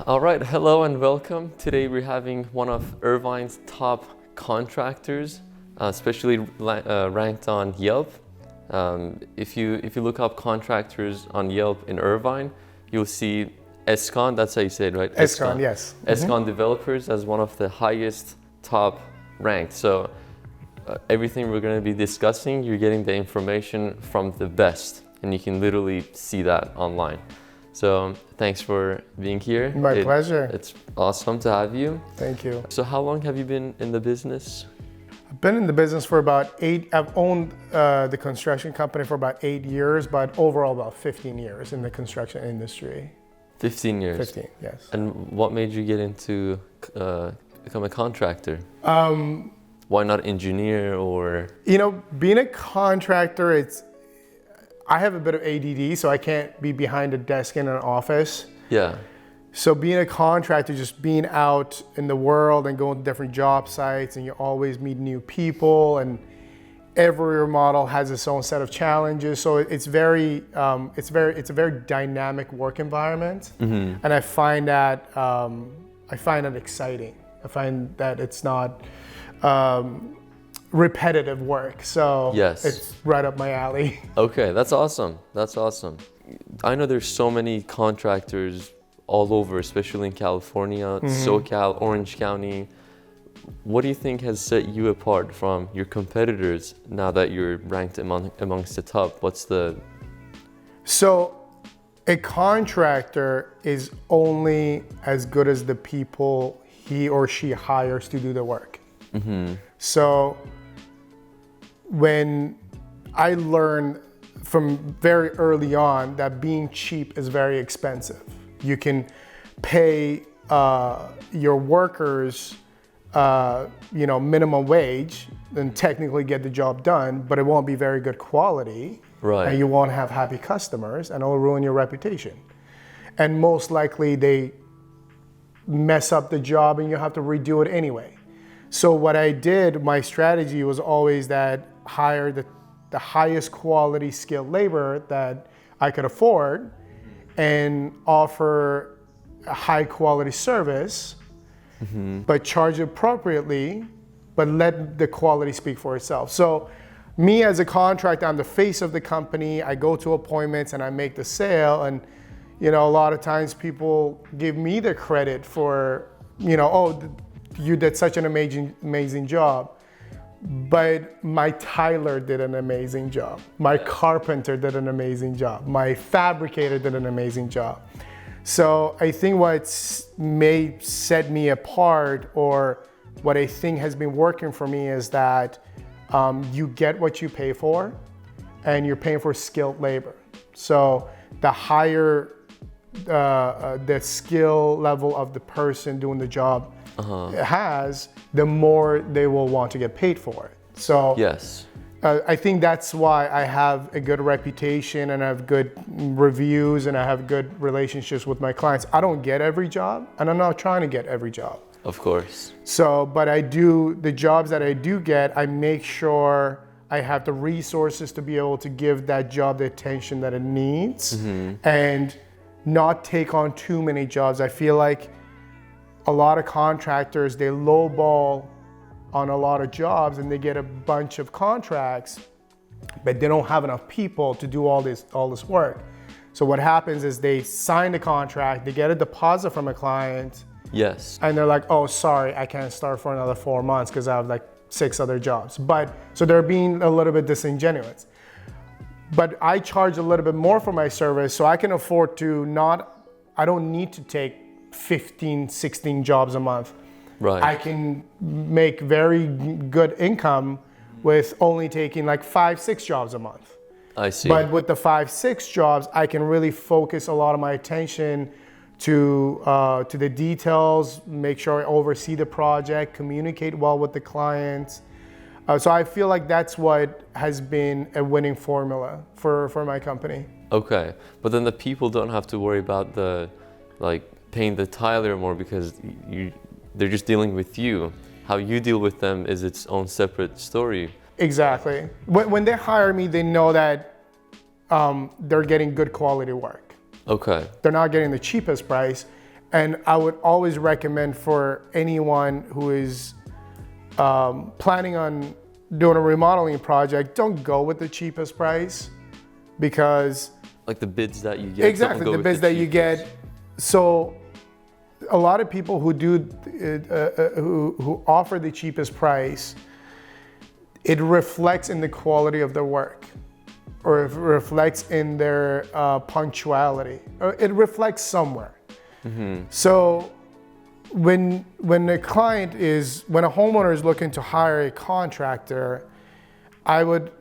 All right, hello and welcome. Today we're having one of Irvine's top contractors, especially ranked on Yelp. If you look up contractors on Yelp in Irvine, you'll see Eskan, that's how you say it, right? Eskan, yes. Eskan Developers as one of the highest top ranked. So everything we're going to be discussing, you're getting the information from the best, and you can literally see that online. So thanks for being here. My pleasure. It's awesome to have you. Thank you. So how long have you been in the business? I've been in the business for about 8. I've owned the construction company for about 8 years, but overall about 15 years in the construction industry. 15 years? 15, yes. And what made you get into become a contractor? Why not engineer or? You know, being a contractor, I have a bit of ADD, so I can't be behind a desk in an office. Yeah. So being a contractor, just being out in the world and going to different job sites, and you always meet new people, and every remodel has its own set of challenges. So it's a very dynamic work environment, and I find that exciting. I find that it's not repetitive work, so yes, it's right up my alley. Okay, that's awesome. That's awesome. I know there's so many contractors all over, especially in California, SoCal, Orange County. What do you think has set you apart from your competitors now that you're ranked amongst the top? So a contractor is only as good as the people he or she hires to do the work. So when I learned from very early on that being cheap is very expensive. You can pay your workers minimum wage and technically get the job done, but it won't be very good quality. Right. And you won't have happy customers, and it'll ruin your reputation. And most likely they mess up the job and you have to redo it anyway. So what I did, my strategy was always that hire the highest quality skilled labor that I could afford and offer a high quality service, but charge appropriately, but let the quality speak for itself. So me as a contractor, I'm the face of the company. I go to appointments and I make the sale, and a lot of times people give me the credit for, you did such an amazing job. But my tiler did an amazing job. My carpenter did an amazing job. My fabricator did an amazing job. So I think what may set me apart, or what I think has been working for me, is that you get what you pay for, and you're paying for skilled labor. So the higher the skill level of the person doing the job has, the more they will want to get paid for it. So yes, I think that's why I have a good reputation and I have good reviews and I have good relationships with my clients. I don't get every job, and I'm not trying to get every job. Of course. So, but I do, the jobs that I do get, I make sure I have the resources to be able to give that job the attention that it needs, and not take on too many jobs. I feel like a lot of contractors, they lowball on a lot of jobs and they get a bunch of contracts, but they don't have enough people to do all this work. So what happens is they sign the contract, they get a deposit from a client. Yes. And they're like, oh, sorry, I can't start for another 4 months because I have like 6 other jobs. So they're being a little bit disingenuous. But I charge a little bit more for my service, so I can afford to I don't need to take 15, 16 jobs a month. Right. I can make very good income with only taking like 5, 6 jobs a month. I see. But with the 5, 6 jobs, I can really focus a lot of my attention to the details, make sure I oversee the project, communicate well with the clients. So I feel like that's what has been a winning formula for my company. Okay, but then the people don't have to worry about paying the tiler more because they're just dealing with you. How you deal with them is its own separate story. Exactly. When they hire me, they know that they're getting good quality work. Okay. They're not getting the cheapest price, And I would always recommend for anyone who is planning on doing a remodeling project, don't go with the cheapest price, because Like the bids that you get. exactly the bids that you get. So a lot of people who do who offer the cheapest price, it reflects in the quality of their work, or it reflects in their punctuality, or it reflects somewhere. So when a homeowner is looking to hire a contractor, I would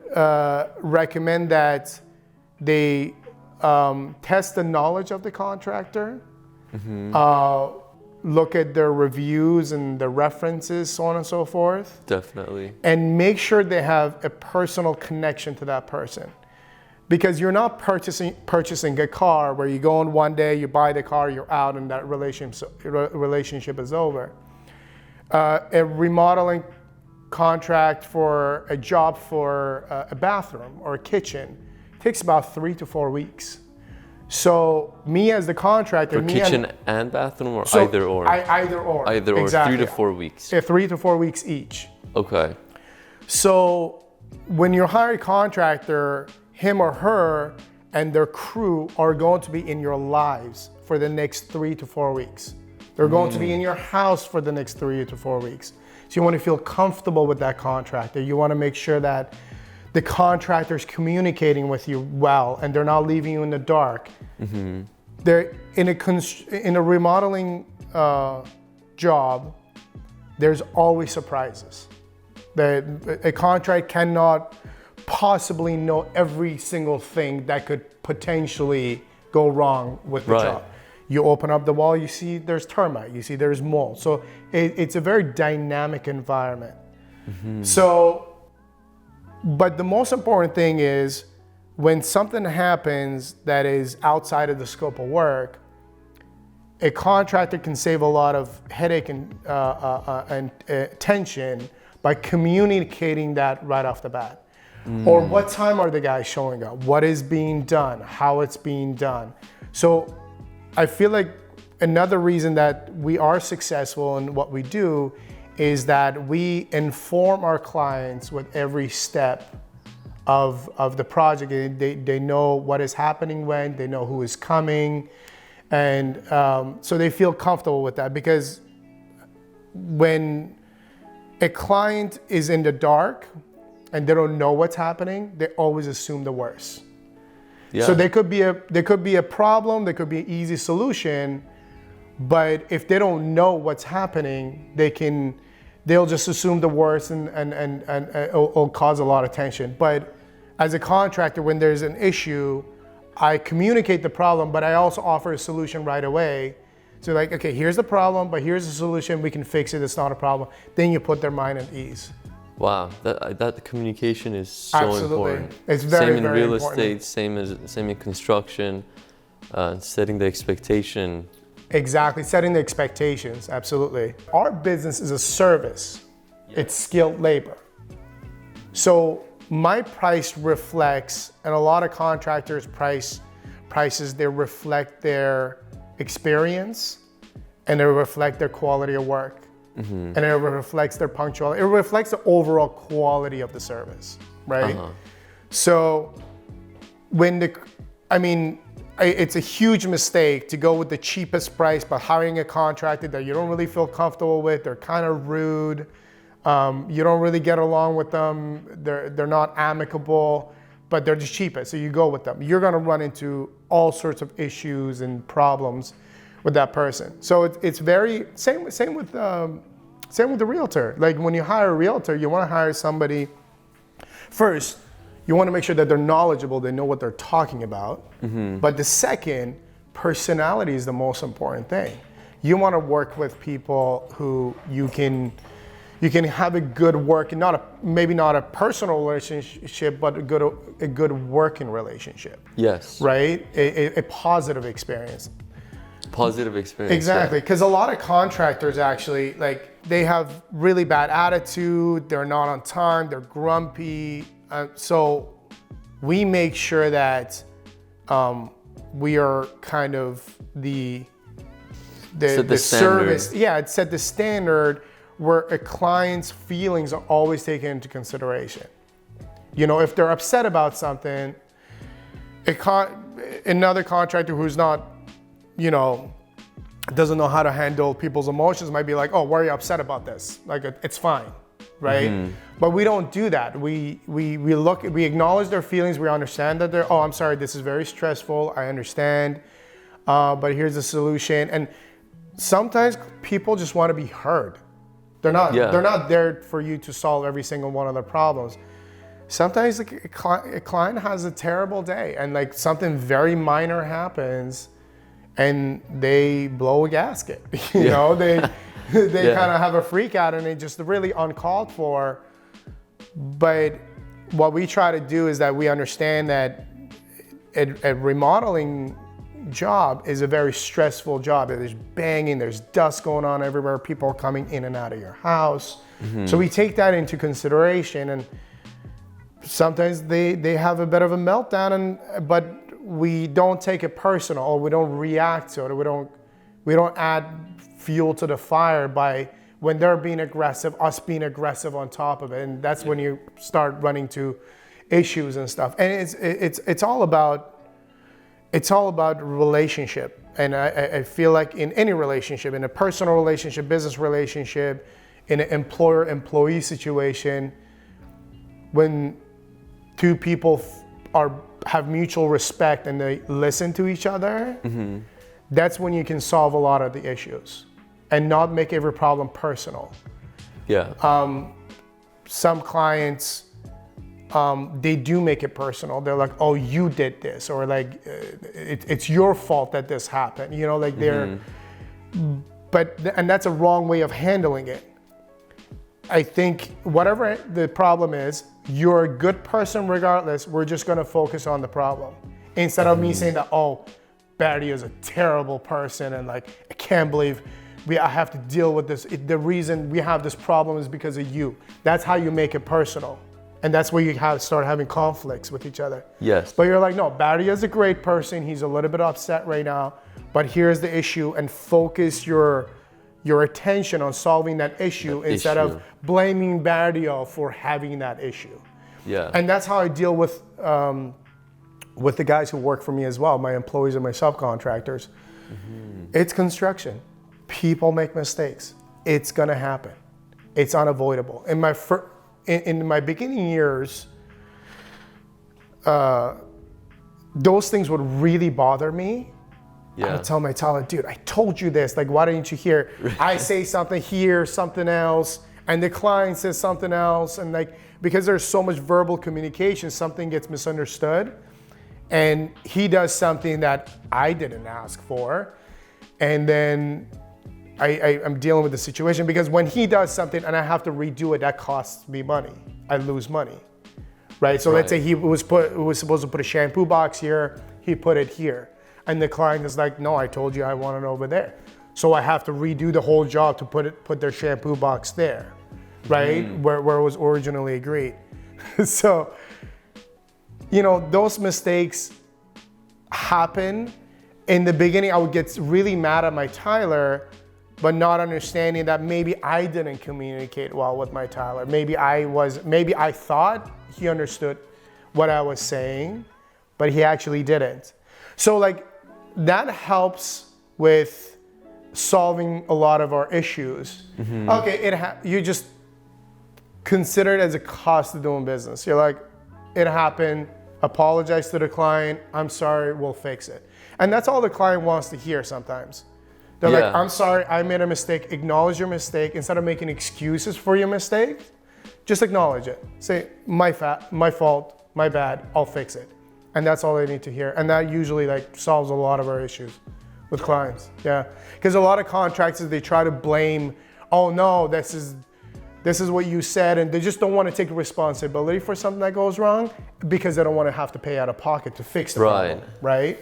recommend that they test the knowledge of the contractor, look at their reviews and the references, so on and so forth. Definitely. And make sure they have a personal connection to that person. Because you're not purchasing a car where you go in one day, you buy the car, you're out, and that relationship is over. A remodeling contract for a job for a bathroom or a kitchen takes about 3 to 4 weeks. So me as the contractor, For kitchen and bathroom, or either or? Either or. Either or, exactly. 3 to 4 weeks. 3 to 4 weeks each. Okay. So when you hire a contractor, him or her and their crew are going to be in your lives for the next 3 to 4 weeks. They're going to be in your house for the next 3 to 4 weeks. So you want to feel comfortable with that contractor. You want to make sure that the contractor's communicating with you well, and they're not leaving you in the dark. They're in a remodeling job, there's always surprises. A contract cannot possibly know every single thing that could potentially go wrong with the job. You open up the wall, you see there's termite, you see there's mold. So it's a very dynamic environment. So, but the most important thing is when something happens that is outside of the scope of work, a contractor can save a lot of headache and tension by communicating that right off the bat. Or what time are the guys showing up? What is being done? How it's being done? So I feel like another reason that we are successful in what we do is that we inform our clients with every step of the project. They know what is happening when, they know who is coming. And so they feel comfortable with that, because when a client is in the dark and they don't know what's happening, they always assume the worst. Yeah. So there could be a problem, there could be an easy solution, but if they don't know what's happening, they'll just assume the worst, and it'll cause a lot of tension. But as a contractor, when there's an issue, I communicate the problem, but I also offer a solution right away. So like, okay, here's the problem, but here's the solution, we can fix it, it's not a problem. Then you put their mind at ease. Wow, that communication is so important. It's very, same in very real important. estate, same in construction, setting the expectation. Exactly, setting the expectations, absolutely. Our business is a service. It's skilled labor. So my price reflects, and a lot of contractors' prices, they reflect their experience, and they reflect their quality of work. And it reflects their punctuality. It reflects the overall quality of the service, right? So it's a huge mistake to go with the cheapest price, but hiring a contractor that you don't really feel comfortable with. They're kind of rude. You don't really get along with them. They're not amicable, but they're the cheapest, so you go with them. You're gonna run into all sorts of issues and problems with that person. So it's very, same with the realtor. Like when you hire a realtor, you wanna hire somebody, first, you wanna make sure that they're knowledgeable, they know what they're talking about. But the second, personality is the most important thing. You wanna work with people who you can have a good working, maybe not a personal relationship, but a good working relationship. Yes. Right? A positive experience. Positive experience. Exactly, because a lot of contractors actually, like, they have really bad attitude, they're not on time, they're grumpy. So we make sure that we are kind of the Set the service. standard. Yeah, it set the standard where a client's feelings are always taken into consideration. You know, if they're upset about something, another contractor who's not, you know, doesn't know how to handle people's emotions might be like, oh, why are you upset about this? Like, it's fine, right? But we don't do that. We acknowledge their feelings. We understand that oh, I'm sorry, this is very stressful. I understand, but here's the solution. And sometimes people just want to be heard. They're not there for you to solve every single one of their problems. Sometimes a client has a terrible day and like something very minor happens and they blow a gasket. You know, they kind of have a freak out and it's just really uncalled for. But what we try to do is that we understand that a remodeling job is a very stressful job. There's banging, there's dust going on everywhere, people are coming in and out of your house. So we take that into consideration, and sometimes they have a bit of a meltdown, but we don't take it personal, or we don't react to it, or we don't add fuel to the fire by when they're being aggressive, us being aggressive on top of it. And that's when you start running to issues and stuff. And it's all about relationship. And I feel like in any relationship, in a personal relationship, business relationship, in an employer-employee situation, when two people have mutual respect and they listen to each other, that's when you can solve a lot of the issues and not make every problem personal. Some clients, they do make it personal. They're like, oh, you did this, or like, it's your fault that this happened. You know, like and that's a wrong way of handling it. I think whatever the problem is, you're a good person regardless. We're just gonna focus on the problem. Instead of me saying that, oh, Bardia is a terrible person and like, I can't believe I have to deal with this. The reason we have this problem is because of you. That's how you make it personal. And that's where you start having conflicts with each other. Yes. But you're like, no, Bardia is a great person. He's a little bit upset right now, but here's the issue, and focus your attention on solving that issue instead of blaming Bardia for having that issue. Yeah. And that's how I deal with the guys who work for me as well, my employees and my subcontractors. It's construction. People make mistakes. It's gonna happen. It's unavoidable. In my beginning years, those things would really bother me. I would tell my talent, dude, I told you this. Like, why didn't you hear? I say something here, something else, and the client says something else. And like, because there's so much verbal communication, something gets misunderstood. And he does something that I didn't ask for. And then I'm dealing with the situation, because when he does something and I have to redo it, that costs me money. I lose money, right? So let's say he was supposed to put a shampoo box here, he put it here. And the client is like, no, I told you I want it over there. So I have to redo the whole job to put their shampoo box there, right? Where it was originally agreed. So, you know, those mistakes happen. In the beginning, I would get really mad at my Tyler, but not understanding that maybe I didn't communicate well with my Tyler. Maybe I thought he understood what I was saying, but he actually didn't. So like, that helps with solving a lot of our issues. Okay, you just consider it as a cost of doing business. You're like, it happened, apologize to the client, I'm sorry, we'll fix it. And that's all the client wants to hear sometimes. They're like, I'm sorry, I made a mistake. Acknowledge your mistake. Instead of making excuses for your mistake, just acknowledge it. Say, my fault, my bad, I'll fix it. And that's all they need to hear. And that usually like solves a lot of our issues with clients. Yeah, because a lot of contractors, they try to blame, oh no, this is what you said, and they just don't want to take responsibility for something that goes wrong because they don't want to have to pay out of pocket to fix the problem, right?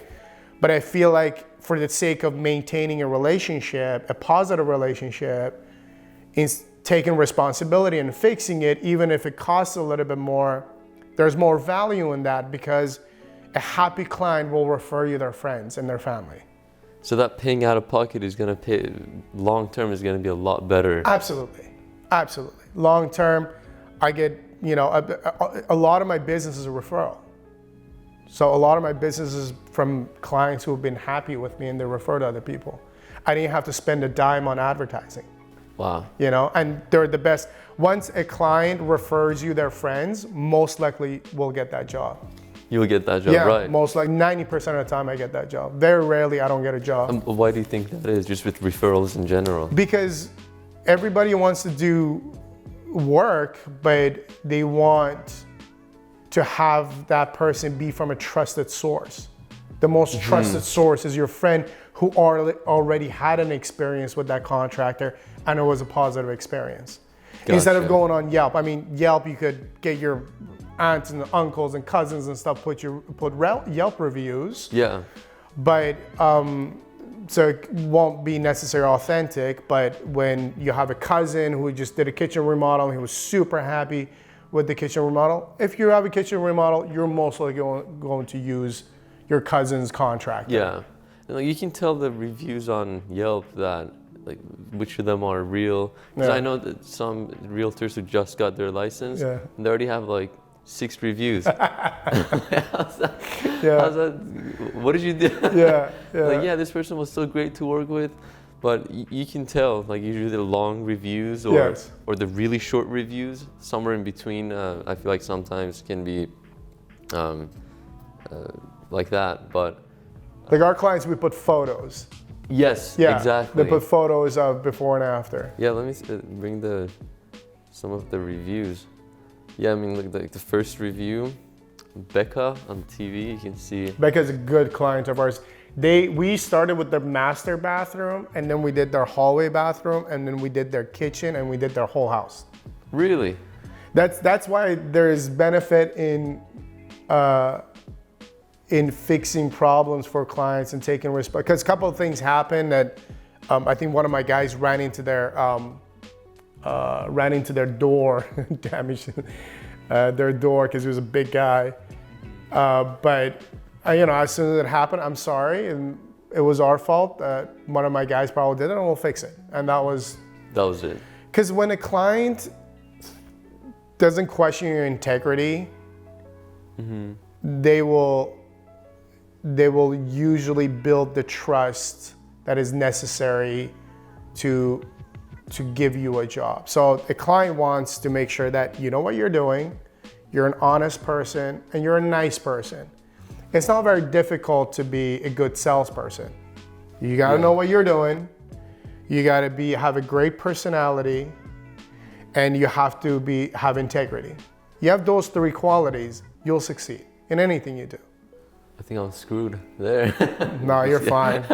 But I feel like for the sake of maintaining a relationship, a positive relationship, is taking responsibility and fixing it, even if it costs a little bit more, there's more value in that, because a happy client will refer you their friends and their family. So that paying out of pocket is gonna pay long term is gonna be a lot better. Absolutely, absolutely. Long term, I get, you know, a lot of my business is a referral. So a lot of my business is from clients who have been happy with me and they refer to other people. I didn't have to spend a dime on advertising. Wow. You know, and they're the best. Once a client refers you their friends, most likely will get that job. You'll get that job, Yeah, right? most like 90% of the time I get that job. Very rarely I don't get a job. Why do you think that is? Just with referrals in general? Because everybody wants to do work, but they want to have that person be from a trusted source. The most trusted source is your friend who already had an experience with that contractor and it was a positive experience. Gotcha. Instead of going on Yelp. I mean, Yelp, you could get your aunts and uncles and cousins and stuff, put Yelp reviews. Yeah. But so it won't be necessarily authentic, but when you have a cousin who just did a kitchen remodel and he was super happy with the kitchen remodel, if you have a kitchen remodel, you're most likely going to use your cousin's contractor. Yeah. And like, you can tell the reviews on Yelp that like which of them are real. Because I know that some realtors who just got their license, and they already have like 6 reviews. How's that? What did you do? Like, yeah, this person was so great to work with, but you can tell, like usually the long reviews or the really short reviews, somewhere in between. I feel like sometimes can be like that, but like our clients, we put photos. Yes, exactly. They put photos of before and after. Yeah, let me bring some of the reviews. Yeah, I mean, like the first review, Becca on TV, you can see. Becca's a good client of ours. We started with the master bathroom, and then we did their hallway bathroom, and then we did their kitchen, and we did their whole house. Really? That's why there is benefit in fixing problems for clients and taking risk. Because a couple of things happened that I think one of my guys ran into their door, damaged their door because he was a big guy. But you know, as soon as it happened, I'm sorry, and it was our fault. One of my guys probably did it, and we'll fix it. And that was it. Because when a client doesn't question your integrity, they will usually build the trust that is necessary to give you a job. So a client wants to make sure that you know what you're doing, you're an honest person, and you're a nice person. It's not very difficult to be a good salesperson. You gotta know what you're doing, you gotta have a great personality, and you have to have integrity. You have those 3 qualities, you'll succeed in anything you do. I think I'm screwed there. No, you're fine.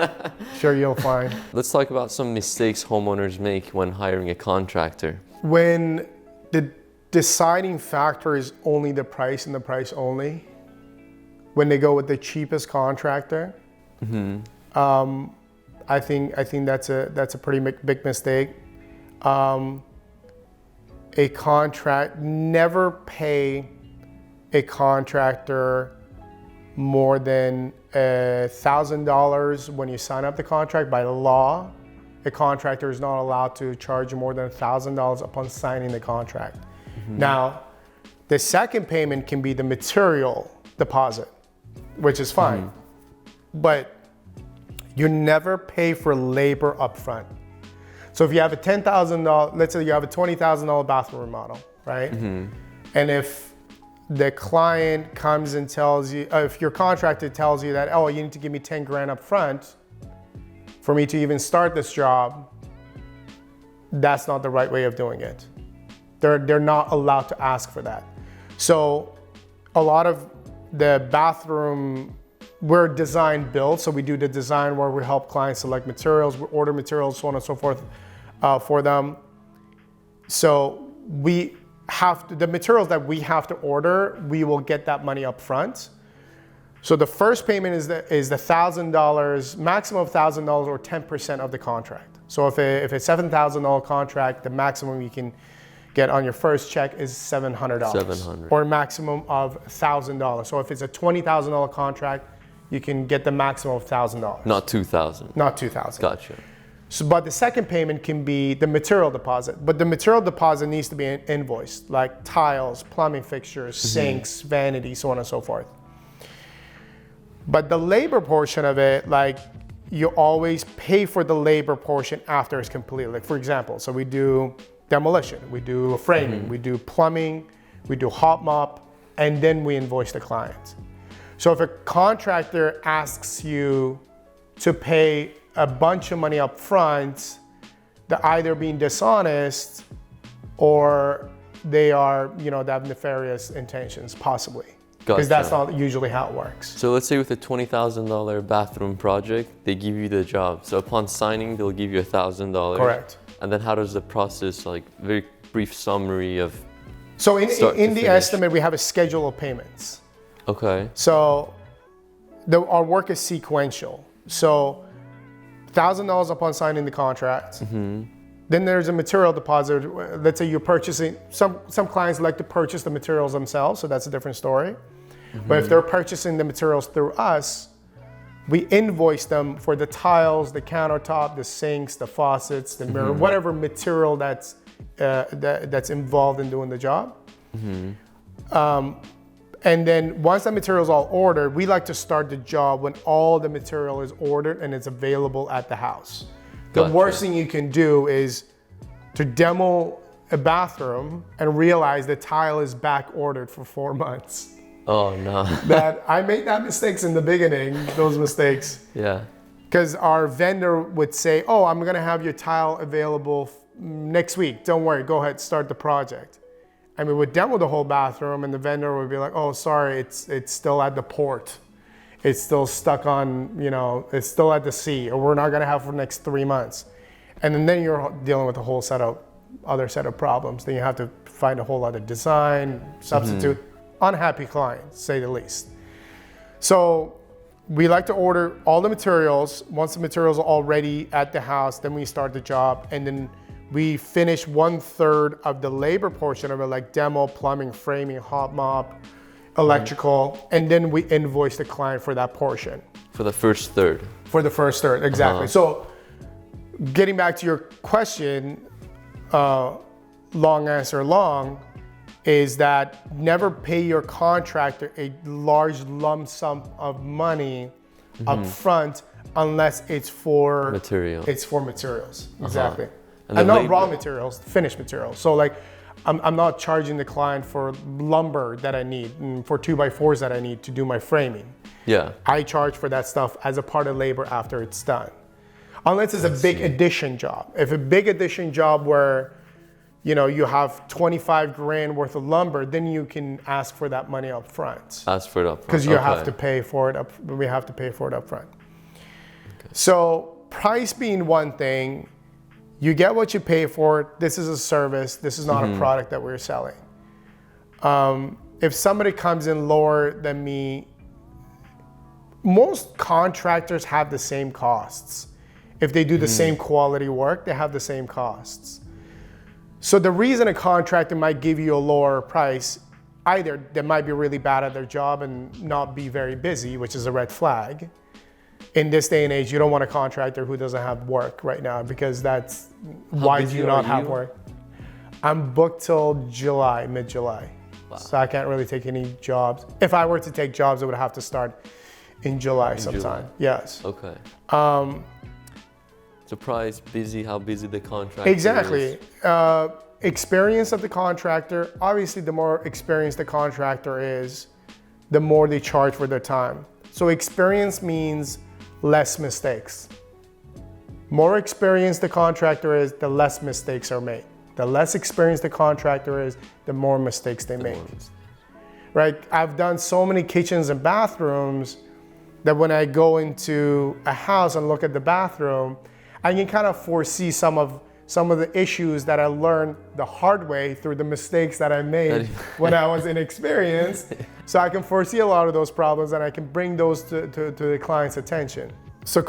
Sure, you'll fine. Let's talk about some mistakes homeowners make when hiring a contractor. When the deciding factor is only the price and the price only, when they go with the cheapest contractor, I think that's a pretty big mistake. Never pay a contractor more than $1,000 when you sign up the contract. By law, a contractor is not allowed to charge more than $1,000 upon signing the contract. Now, the second payment can be the material deposit, which is fine, but you never pay for labor upfront. So if you have a $10,000, let's say you have a $20,000 bathroom remodel, right? And if the client comes and tells you, if your contractor tells you that, oh, you need to give me 10 grand up front for me to even start this job, that's not the right way of doing it. They're not allowed to ask for that. So a lot of the bathroom, we're design build, so we do the design where we help clients select materials, we order materials, so on and so forth for them. So the materials that we have to order, we will get that money up front. So the first payment is the $1,000, maximum of $1,000 or 10% of the contract. So if it's $7,000 contract, the maximum you can get on your first check is $700. $700. Or a maximum of $1,000. So if it's a $20,000 contract, you can get the maximum of $1,000. Not 2,000. Not 2,000. Gotcha. So, but the second payment can be the material deposit. But the material deposit needs to be invoiced, like tiles, plumbing fixtures, sinks, vanities, so on and so forth. But the labor portion of it, like, you always pay for the labor portion after it's completed. Like, for example, so we do demolition, we do framing, we do plumbing, we do hot mop, and then we invoice the client. So if a contractor asks you to pay a bunch of money up front, they're either being dishonest or they are, they have nefarious intentions, possibly. Because that's not usually how it works. So let's say with a $20,000 bathroom project, they give you the job. So upon signing, they'll give you $1,000. Correct. And then how does the process, like very brief summary of So in the estimate, we have a schedule of payments. Okay. So our work is sequential. So $1,000 upon signing the contract. Then there's a material deposit. Let's say you're purchasing, some clients like to purchase the materials themselves, so that's a different story. But if they're purchasing the materials through us, we invoice them for the tiles, the countertop, the sinks, the faucets, the mirror, whatever material that's involved in doing the job. And then once that material is all ordered, we like to start the job when all the material is ordered and it's available at the house. The worst thing you can do is to demo a bathroom and realize the tile is back ordered for 4 months. Oh no. That I made that mistakes in the beginning, those mistakes. Yeah. Because our vendor would say, oh, I'm gonna have your tile available next week. Don't worry, go ahead, start the project. And we would demo the whole bathroom and the vendor would be like, oh, sorry, it's still at the port. It's still stuck on, it's still at the sea, or we're not gonna have for the next 3 months. And then you're dealing with a whole other set of problems. Then you have to find a whole other design, substitute. Unhappy client, say the least. So we like to order all the materials. Once the materials are all ready at the house, then we start the job, and then we finish 1/3 of the labor portion of it, like demo, plumbing, framing, hot mop, electrical, and then we invoice the client for that portion. For the first third. For the first third, exactly. So getting back to your question, long answer long, is that never pay your contractor a large lump sum of money up front unless it's for material. It's for materials, exactly. And not raw materials, finished materials. So like, I'm not charging the client for lumber that I need and for 2x4s that I need to do my framing. Yeah. I charge for that stuff as a part of labor after it's done. Unless it's a big addition job. If a big addition job where you have 25 grand worth of lumber, then you can ask for that money up front. Ask for it up front. Because you have to pay for it we have to pay for it up front. Okay. So price being one thing, you get what you pay for. This is a service. This is not a product that we're selling. If somebody comes in lower than me, most contractors have the same costs. If they do the same quality work, they have the same costs. So the reason a contractor might give you a lower price, either they might be really bad at their job and not be very busy, which is a red flag. In this day and age, you don't want a contractor who doesn't have work right now, because that's why do you not have work? I'm booked till July, mid-July. Wow. So I can't really take any jobs. If I were to take jobs, it would have to start in July sometime. Yes. Okay. Surprised, busy, how busy the contractor Exactly. Experience of the contractor. Obviously, the more experienced the contractor is, the more they charge for their time. So experience means less mistakes. More experienced the contractor is, the less mistakes are made. The less experienced the contractor is, the more mistakes they make. Right? I've done so many kitchens and bathrooms that when I go into a house and look at the bathroom, I can kind of foresee some of the issues that I learned the hard way through the mistakes that I made when I was inexperienced. So I can foresee a lot of those problems and I can bring those to the client's attention. So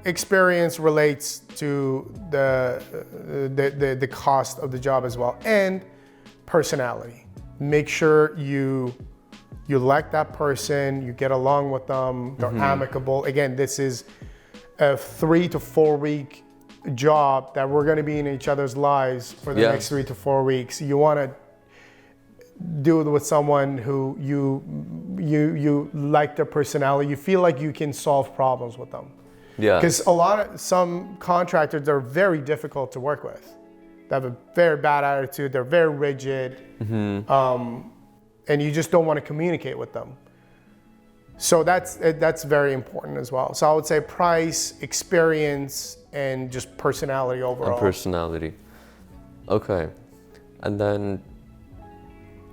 experience relates to the cost of the job as well, and personality. Make sure you you like that person, you get along with them, they're amicable. Again, this is a 3 to 4 week job that we're going to be in each other's lives for the next 3 to 4 weeks. You want to do it with someone who you like their personality. You feel like you can solve problems with them. Yeah. Because some contractors, they're very difficult to work with. They have a very bad attitude. They're very rigid, and you just don't want to communicate with them. So that's very important as well. So I would say price, experience, and just personality overall. And personality. Okay. And then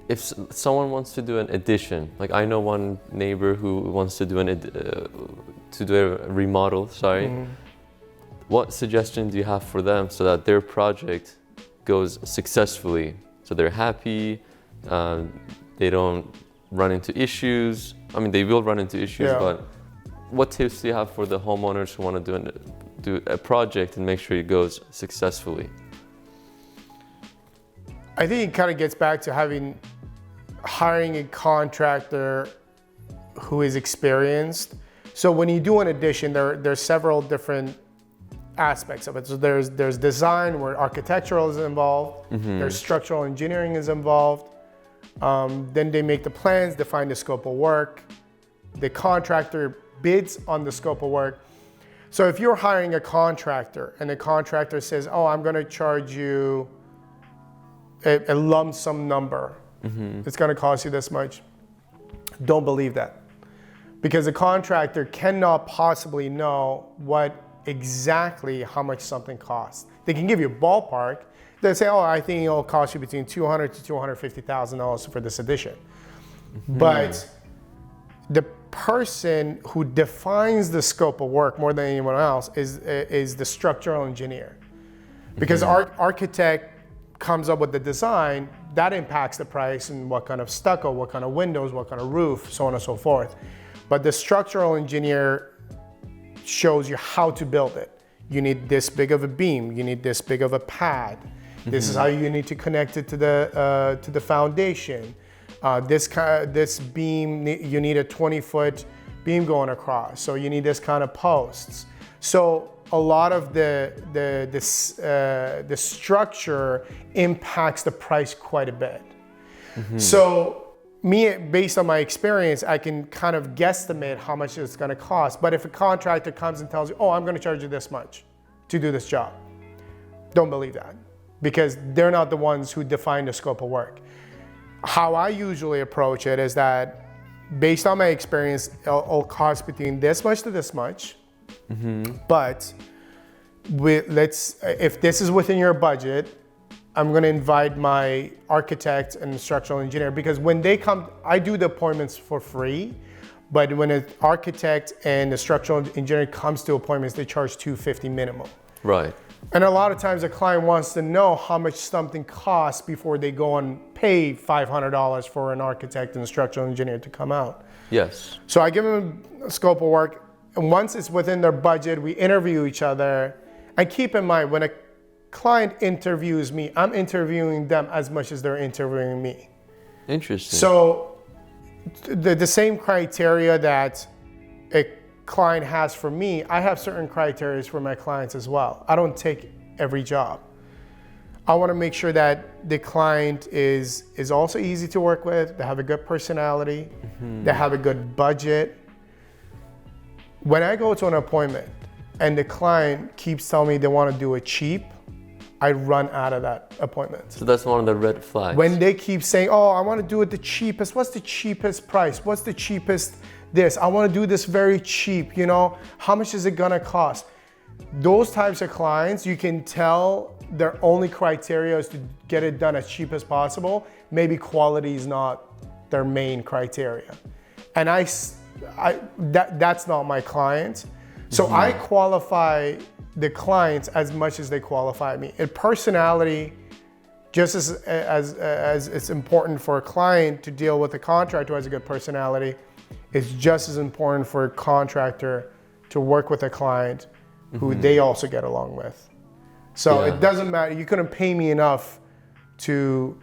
if someone wants to do an addition, like I know one neighbor who wants to do a remodel, what suggestion do you have for them so that their project goes successfully? So they're happy, they don't run into issues. I mean, they will run into issues, but what tips do you have for the homeowners who want to do a project and make sure it goes successfully? I think it kind of gets back to hiring a contractor who is experienced. So when you do an addition, there's several different aspects of it. So there's design where architectural is involved. There's structural engineering is involved. Then they make the plans, define the scope of work. The contractor bids on the scope of work. So if you're hiring a contractor and the contractor says, oh, I'm going to charge you a lump sum number, it's going to cost you this much, don't believe that. Because the contractor cannot possibly know exactly how much something costs. They can give you a ballpark. They say, oh, I think it'll cost you between $200,000 to $250,000 for this addition. But the person who defines the scope of work more than anyone else is the structural engineer. Because our architect comes up with the design, that impacts the price and what kind of stucco, what kind of windows, what kind of roof, so on and so forth. But the structural engineer shows you how to build it. You need this big of a beam. You need this big of a pad. This is how you need to connect it to the foundation. This beam, you need a 20-foot beam going across. So you need this kind of posts. So a lot of the structure impacts the price quite a bit. So based on my experience, I can kind of guesstimate how much it's going to cost. But if a contractor comes and tells you, oh, I'm going to charge you this much to do this job, don't believe that, because they're not the ones who define the scope of work. How I usually approach it is that based on my experience, it'll cost between this much to this much. But if this is within your budget, I'm going to invite my architect and structural engineer, because when they come, I do the appointments for free. But when an architect and a structural engineer comes to appointments, they charge $250 minimum. Right. And a lot of times a client wants to know how much something costs before they go and pay $500 for an architect and a structural engineer to come out. Yes. So I give them a scope of work, and once it's within their budget, we interview each other. And keep in mind, when a client interviews me, I'm interviewing them as much as they're interviewing me. Interesting. So the same criteria that a client has for me, I have certain criteria for my clients as well. I don't take every job. I want to make sure that the client is also easy to work with, they have a good personality, they have a good budget. When I go to an appointment and the client keeps telling me they want to do it cheap, I run out of that appointment. So that's one of the red flags. When they keep saying, oh, I want to do it the cheapest, what's the cheapest price? What's the cheapest this? I want to do this very cheap, how much is it gonna cost? Those types of clients, you can tell their only criteria is to get it done as cheap as possible. Maybe quality is not their main criteria. And that's not my client. So I qualify the clients as much as they qualify me. And personality, just as it's important for a client to deal with a contractor who has a good personality, it's just as important for a contractor to work with a client who they also get along with. So it doesn't matter. You couldn't pay me enough to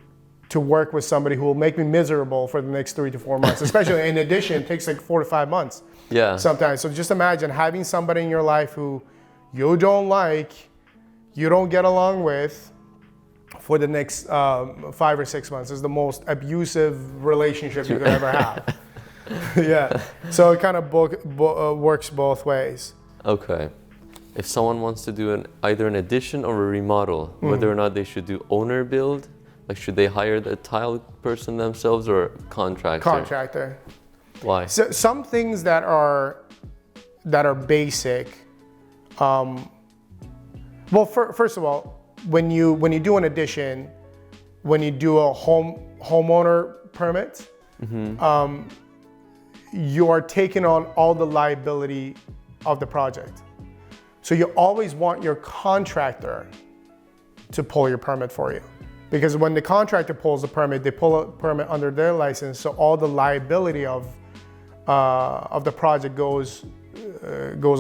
to work with somebody who will make me miserable for the next 3 to 4 months. Especially in addition, it takes like 4 to 5 months. Yeah. Sometimes. So just imagine having somebody in your life who you don't like, you don't get along with for the next 5 or 6 months. Is the most abusive relationship you could ever have. Yeah. So it kind of works both ways. Okay. If someone wants to do either an addition or a remodel, whether or not they should do owner build, like should they hire the tile person themselves or contractor? Contractor. Why? So some things that are basic. Well, first of all, when you do an addition, when you do a homeowner permit, you are taking on all the liability of the project. So you always want your contractor to pull your permit for you. Because when the contractor pulls the permit, they pull a permit under their license, so all the liability of the project goes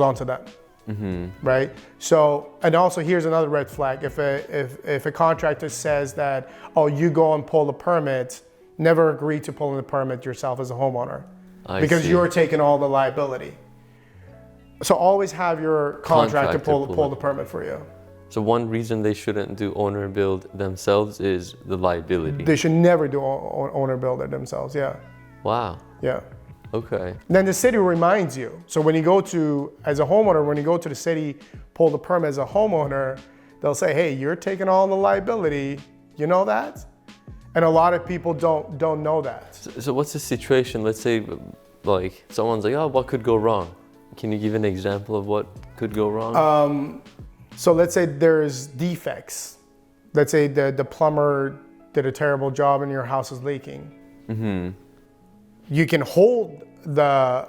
onto them. Right? So, and also here's another red flag. If a contractor says that, oh, you go and pull the permit, never agree to pulling the permit yourself as a homeowner. Because you're taking all the liability. So always have your contractor pull the permit for you. So one reason they shouldn't do owner build themselves is the liability. They should never do owner build it themselves, yeah. Wow. Yeah. Okay. Then the city reminds you. So when you go to, as a homeowner, when you go to the city, pull the permit as a homeowner, they'll say, hey, you're taking all the liability. You know that? And a lot of people don't know that. So what's the situation? Let's say like someone's like, oh, what could go wrong? Can you give an example of what could go wrong? So let's say there's defects. Let's say the plumber did a terrible job and your house is leaking. You can hold the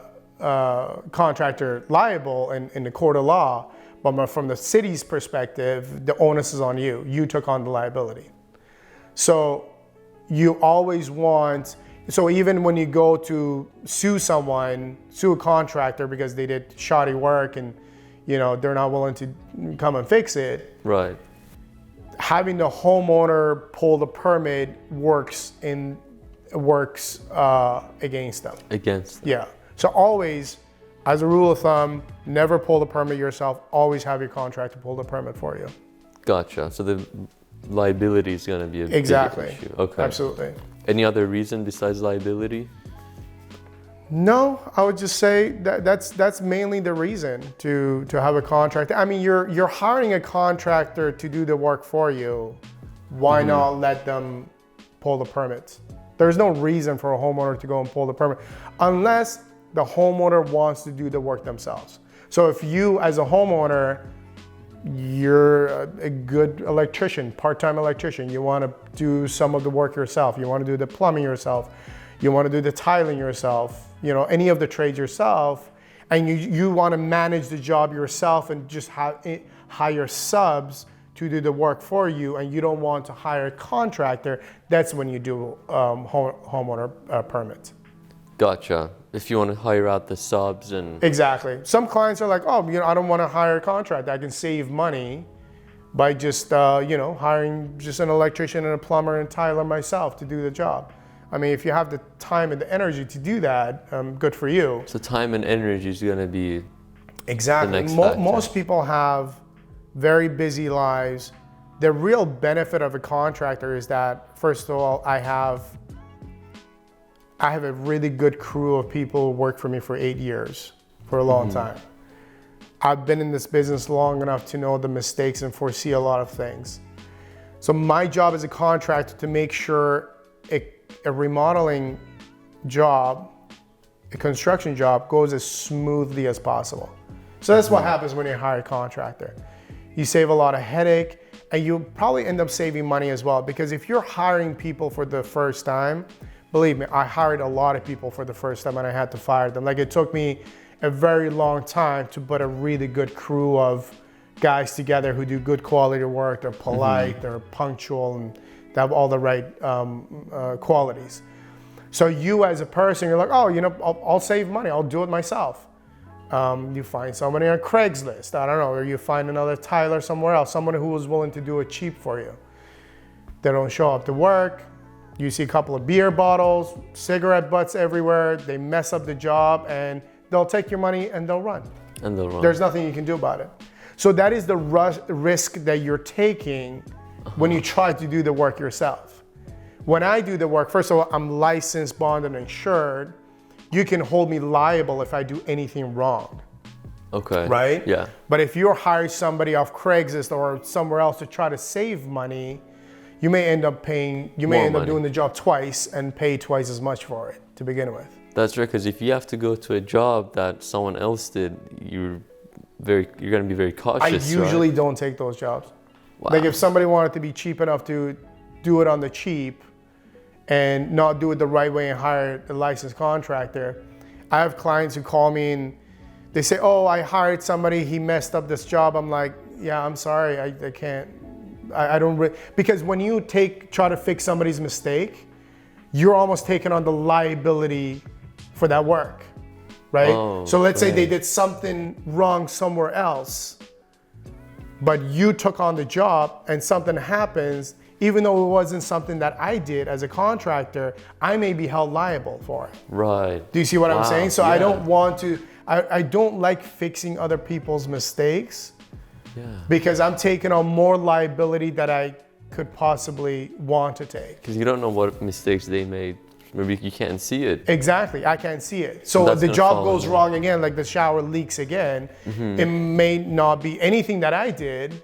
contractor liable in the court of law, but from the city's perspective, the onus is on you. You took on the liability. So you always want, so even when you go to sue a contractor because they did shoddy work and they're not willing to come and fix it. Right. Having the homeowner pull the permit works against them. Against them. Yeah. So always, as a rule of thumb, never pull the permit yourself. Always have your contractor pull the permit for you. Gotcha. So the liability is going to be a big issue. Okay. Absolutely. Any other reason besides liability? No, I would just say that's mainly the reason to have a contractor. I mean, you're hiring a contractor to do the work for you. Why not let them pull the permits? There's no reason for a homeowner to go and pull the permit unless the homeowner wants to do the work themselves. So if you, as a homeowner, you're a good electrician, part-time electrician, you want to do some of the work yourself, you want to do the plumbing yourself, you want to do the tiling yourself, any of the trades yourself, and you want to manage the job yourself and just hire subs to do the work for you, and you don't want to hire a contractor, that's when you do homeowner permit. Gotcha. If you want to hire out the subs and... Exactly. Some clients are like, oh, I don't want to hire a contractor. I can save money by just, hiring just an electrician and a plumber and tiler myself to do the job. I mean, if you have the time and the energy to do that, good for you. So time and energy is going to be exactly. the next factor. Most people have very busy lives. The real benefit of a contractor is that, first of all, I have a really good crew of people who work for me for 8 years, for a long time. I've been in this business long enough to know the mistakes and foresee a lot of things. So my job as a contractor to make sure a remodeling job, a construction job, goes as smoothly as possible. So that's what happens when you hire a contractor. You save a lot of headache, and you probably end up saving money as well, because if you're hiring people for the first time, believe me, I hired a lot of people for the first time and I had to fire them. Like, it took me a very long time to put a really good crew of guys together who do good quality work. They're polite, they're punctual, and they have all the right qualities. So you as a person, you're like, oh, I'll save money, I'll do it myself. You find somebody on Craigslist, I don't know, or you find another tiler somewhere else, someone who was willing to do it cheap for you. They don't show up to work, You see a couple of beer bottles, cigarette butts everywhere. They mess up the job, and they'll take your money and they'll run. And they'll run. There's nothing you can do about it. So that is the risk that you're taking when you try to do the work yourself. When I do the work, first of all, I'm licensed, bonded, and insured. You can hold me liable if I do anything wrong. Okay. Right? Yeah. But if you hire somebody off Craigslist or somewhere else to try to save money, you may end up doing the job twice and pay twice as much for it to begin with. That's right, because if you have to go to a job that someone else did, you're going to be very cautious. I usually don't take those jobs. Wow. Like if somebody wanted to be cheap enough to do it on the cheap and not do it the right way and hire a licensed contractor, I have clients who call me and they say, oh, I hired somebody, he messed up this job. I'm like, yeah, I'm sorry, I can't. I don't because when you try to fix somebody's mistake, you're almost taking on the liability for that work, right? Oh, so let's say they did something wrong somewhere else, but you took on the job and something happens, even though it wasn't something that I did as a contractor, I may be held liable for it. Right. Do you see what I'm saying? So yeah. I don't want to, I don't like fixing other people's mistakes. Yeah. Because I'm taking on more liability that I could possibly want to take. Because you don't know what mistakes they made. Maybe you can't see it. Exactly, I can't see it. So if the job goes wrong again, like the shower leaks again, it may not be anything that I did,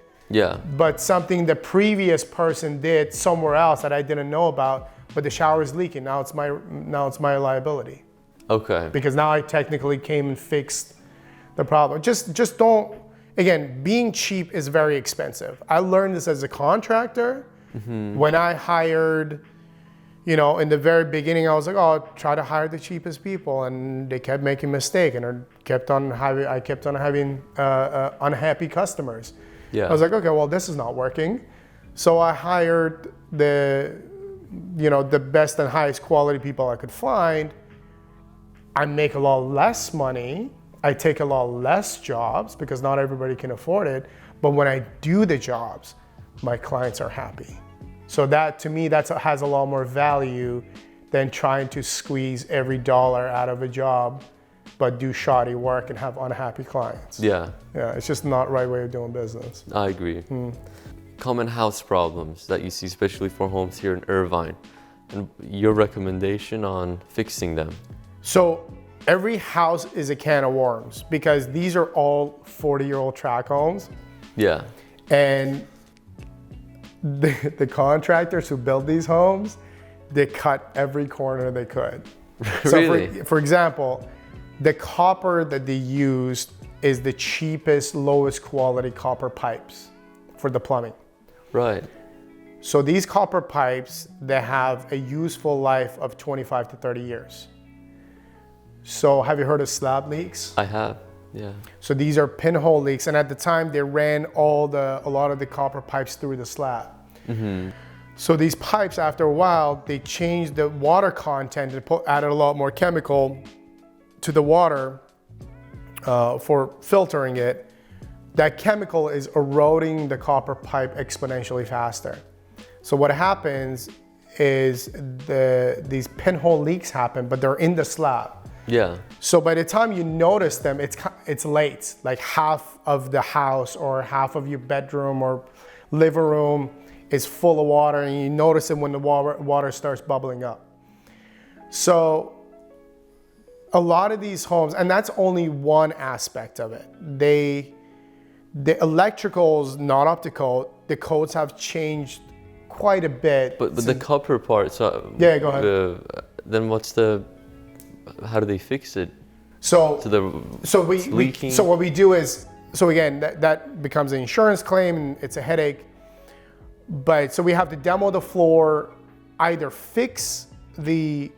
but something the previous person did somewhere else that I didn't know about, but the shower is leaking. Now it's my liability. Okay. Because now I technically came and fixed the problem. Just don't. Again, being cheap is very expensive. I learned this as a contractor. When I hired, in the very beginning, I was like, oh, I'll try to hire the cheapest people. And they kept making mistakes and I kept on having unhappy customers. Yeah. I was like, okay, well, this is not working. So I hired the best and highest quality people I could find. I make a lot less money. I take a lot less jobs because not everybody can afford it. But when I do the jobs, my clients are happy. So that, to me, that has a lot more value than trying to squeeze every dollar out of a job, but do shoddy work and have unhappy clients. Yeah. Yeah, it's just not the right way of doing business. I agree. Common house problems that you see, especially for homes here in Irvine, and your recommendation on fixing them. So every house is a can of worms because these are all 40-year-old tract homes. Yeah. And the contractors who build these homes, they cut every corner they could. Really? So for example, the copper that they used is the cheapest, lowest quality copper pipes for the plumbing. Right. So these copper pipes, they have a useful life of 25 to 30 years. So have you heard of slab leaks? I have, yeah. So these are pinhole leaks, and at the time they ran a lot of the copper pipes through the slab. So these pipes, after a while, they changed the water content and added a lot more chemical to the water for filtering it. That chemical is eroding the copper pipe exponentially faster. So what happens is these pinhole leaks happen, but they're in the slab. Yeah. So by the time you notice them, it's late. Like half of the house or half of your bedroom or living room is full of water, and you notice it when the water starts bubbling up. So a lot of these homes, and that's only one aspect of it. The electricals, not optical, the codes have changed quite a bit. But the copper part, so yeah, go ahead. Then how do they fix it? So what we do is, so again, that becomes an insurance claim and it's a headache. But so we have to demo the floor, either fix the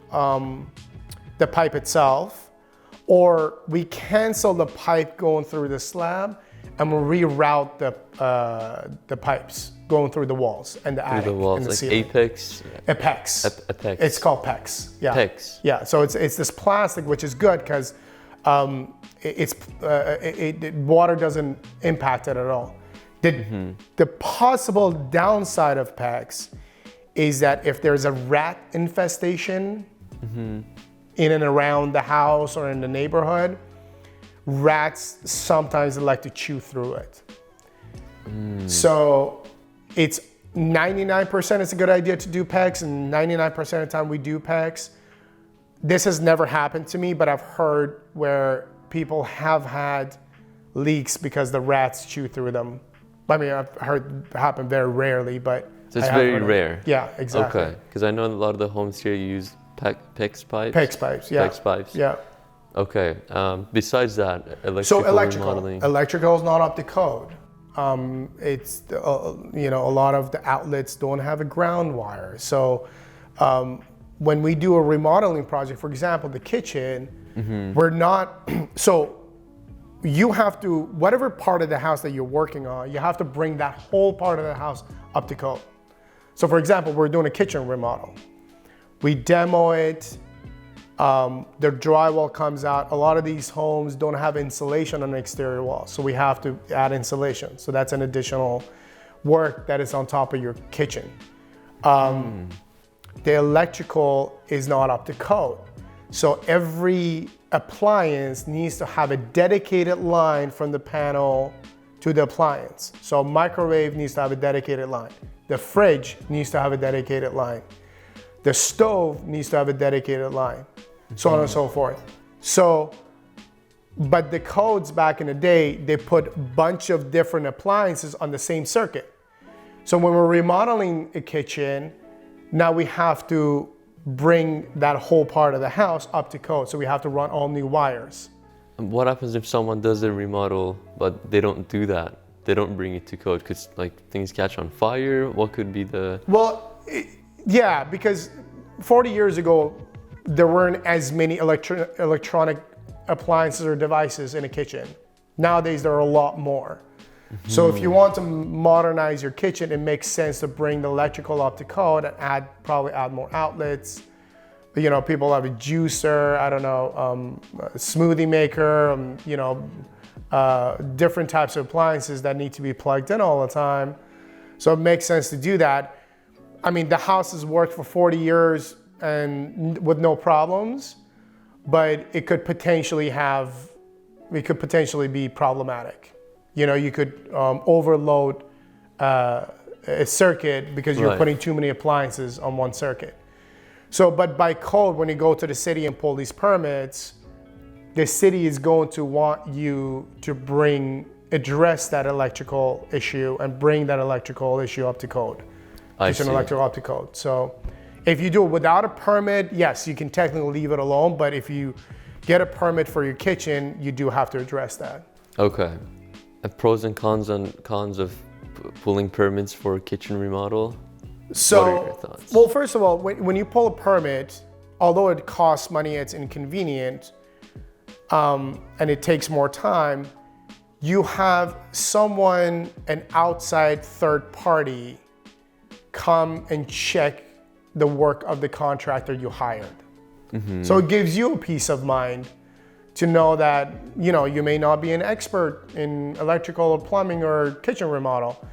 pipe itself, or we cancel the pipe going through the slab and we'll reroute the pipes going through the walls and the attic. Through the walls, and the like ceiling. Apex? Apex. It's called PEX. Yeah. PEX. Yeah. So it's this plastic, which is good because water doesn't impact it at all. The possible downside of PEX is that if there's a rat infestation in and around the house or in the neighborhood, rats sometimes like to chew through it. So it's 99% it's a good idea to do PEX, and 99% of the time we do PEX. This has never happened to me, but I've heard where people have had leaks because the rats chew through them. I mean, I've heard it happen very rarely, but so it's very rare. Yeah, exactly. Okay, because I know a lot of the homes here use PEX pipes. PEX pipes, yeah. PEX pipes. Yeah. Okay. Besides that, So electrical is not up to code. It's you know, a lot of the outlets don't have a ground wire. So when we do a remodeling project, for example, the kitchen, we're not so. You have to, whatever part of the house that you're working on, you have to bring that whole part of the house up to code. So for example, we're doing a kitchen remodel. We demo it, the drywall comes out. A lot of these homes don't have insulation on the exterior wall, so we have to add insulation. So that's an additional work that is on top of your kitchen. The electrical is not up to code. So every appliance needs to have a dedicated line from the panel to the appliance. So microwave needs to have a dedicated line. The fridge needs to have a dedicated line. The stove needs to have a dedicated line, so on and so forth. So, but the codes back in the day, they put a bunch of different appliances on the same circuit. So when we're remodeling a kitchen, now we have to bring that whole part of the house up to code. So we have to run all new wires. And what happens if someone does a remodel, but they don't do that? They don't bring it to code because like things catch on fire? What could be the... Well, yeah, because 40 years ago, there weren't as many electronic appliances or devices in a kitchen. Nowadays, there are a lot more. So if you want to modernize your kitchen, it makes sense to bring the electrical up to code and probably add more outlets. You know, people have a juicer, I don't know, a smoothie maker, you know, different types of appliances that need to be plugged in all the time. So it makes sense to do that. I mean, the house has worked for 40 years and with no problems, but it could potentially be problematic. You know, you could overload a circuit because you're putting too many appliances on one circuit. So, but by code, when you go to the city and pull these permits, the city is going to want you to address that electrical issue and bring that electrical issue up to code. Kitchen electrical up to code. So if you do it without a permit, yes, you can technically leave it alone, but if you get a permit for your kitchen, you do have to address that. Okay. Pros and cons of pulling permits for a kitchen remodel? So, what are your thoughts? Well, first of all, when you pull a permit, although it costs money, it's inconvenient, and it takes more time, you have an outside third party, come and check the work of the contractor you hired. So it gives you a peace of mind to know that, you know, you may not be an expert in electrical or plumbing or kitchen remodel,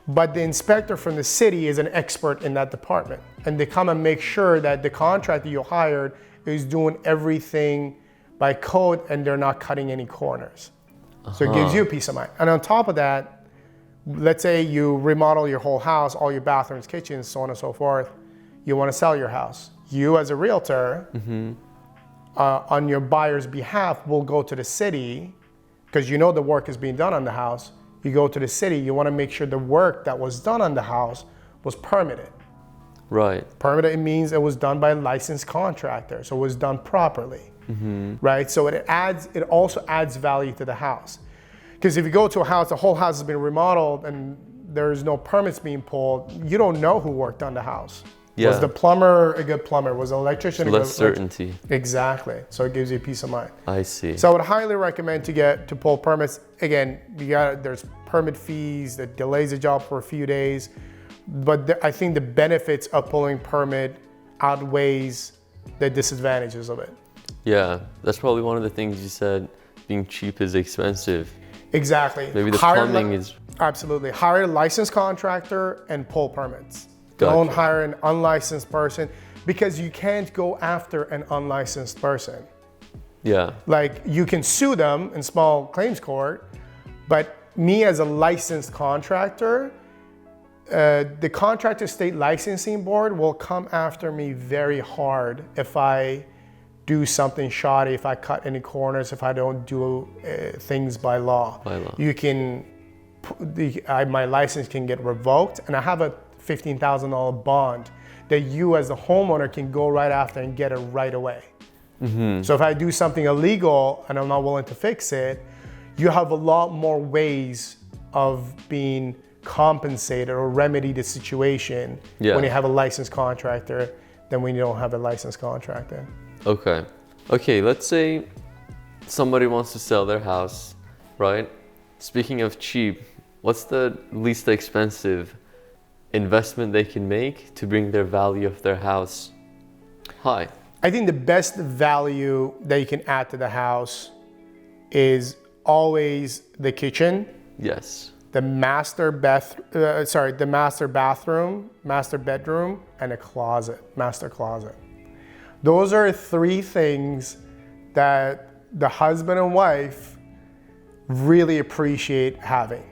but the inspector from the city is an expert in that department. And they come and make sure that the contractor you hired is doing everything by code and they're not cutting any corners. So it gives you a peace of mind. And on top of that, let's say you remodel your whole house, all your bathrooms, kitchens, so on and so forth. You want to sell your house. You as a realtor, on your buyer's behalf, will go to the city because you know the work is being done on the house. You go to the city, you want to make sure the work that was done on the house was permitted. Right. Permitted means it was done by a licensed contractor, so it was done properly. Right? So it also adds value to the house. Because if you go to a house, the whole house has been remodeled and there's no permits being pulled, you don't know who worked on the house. Yeah. Was the plumber a good plumber? Was the electrician a good electrician? Less certainty. Exactly. So it gives you peace of mind. I see. So I would highly recommend to pull permits. Again, there's permit fees that delays the job for a few days, but I think the benefits of pulling permit outweighs the disadvantages of it. Yeah, that's probably one of the things you said. Being cheap is expensive. Exactly. Maybe the plumbing is... Absolutely. Hire a licensed contractor and pull permits. Don't Gotcha. hire an unlicensed person because you can't go after an unlicensed person. Yeah. Like you can sue them in small claims court, but me as a licensed contractor, the Contractor State Licensing Board will come after me very hard if I do something shoddy, if I cut any corners, if I don't do things by law. By law. You can, my license can get revoked, and I have a $15,000 bond that you as the homeowner can go right after and get it right away. So if I do something illegal and I'm not willing to fix it, you have a lot more ways of being compensated or remedy the situation when you have a licensed contractor than when you don't have a licensed contractor. Okay, let's say somebody wants to sell their house, right? Speaking of cheap, what's the least expensive investment they can make to bring their value of their house high? I think the best value that you can add to the house is always the kitchen, Yes. the master bathroom, master bedroom, and a closet, master closet. Those are three things that the husband and wife really appreciate having.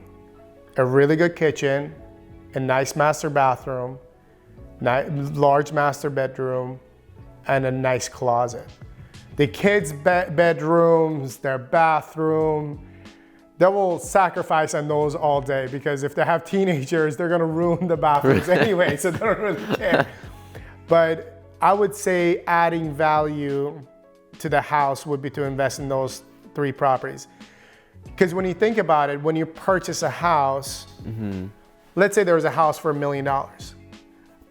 A really good kitchen, a nice master bathroom, large master bedroom, and a nice closet. The kids' bedrooms, their bathroom, they will sacrifice on those all day because if they have teenagers, they're gonna ruin the bathrooms anyway, so they don't really care. But I would say adding value to the house would be to invest in those three properties. Because when you think about it, when you purchase a house, let's say there was a house for $1 million,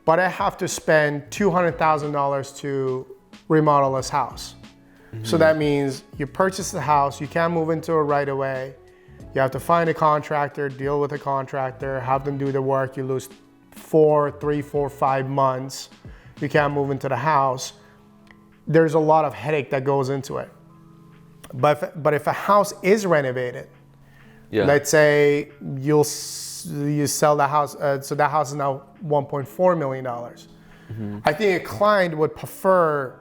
but I have to spend $200,000 to remodel this house. So that means you purchase the house, you can't move into it right away. You have to find a contractor, deal with a contractor, have them do the work. You lose 3, 4, 5 months. You can't move into the house. There's a lot of headache that goes into it. But if a house is renovated, let's say you sell the house, so that house is now $1.4 million. I think a client would prefer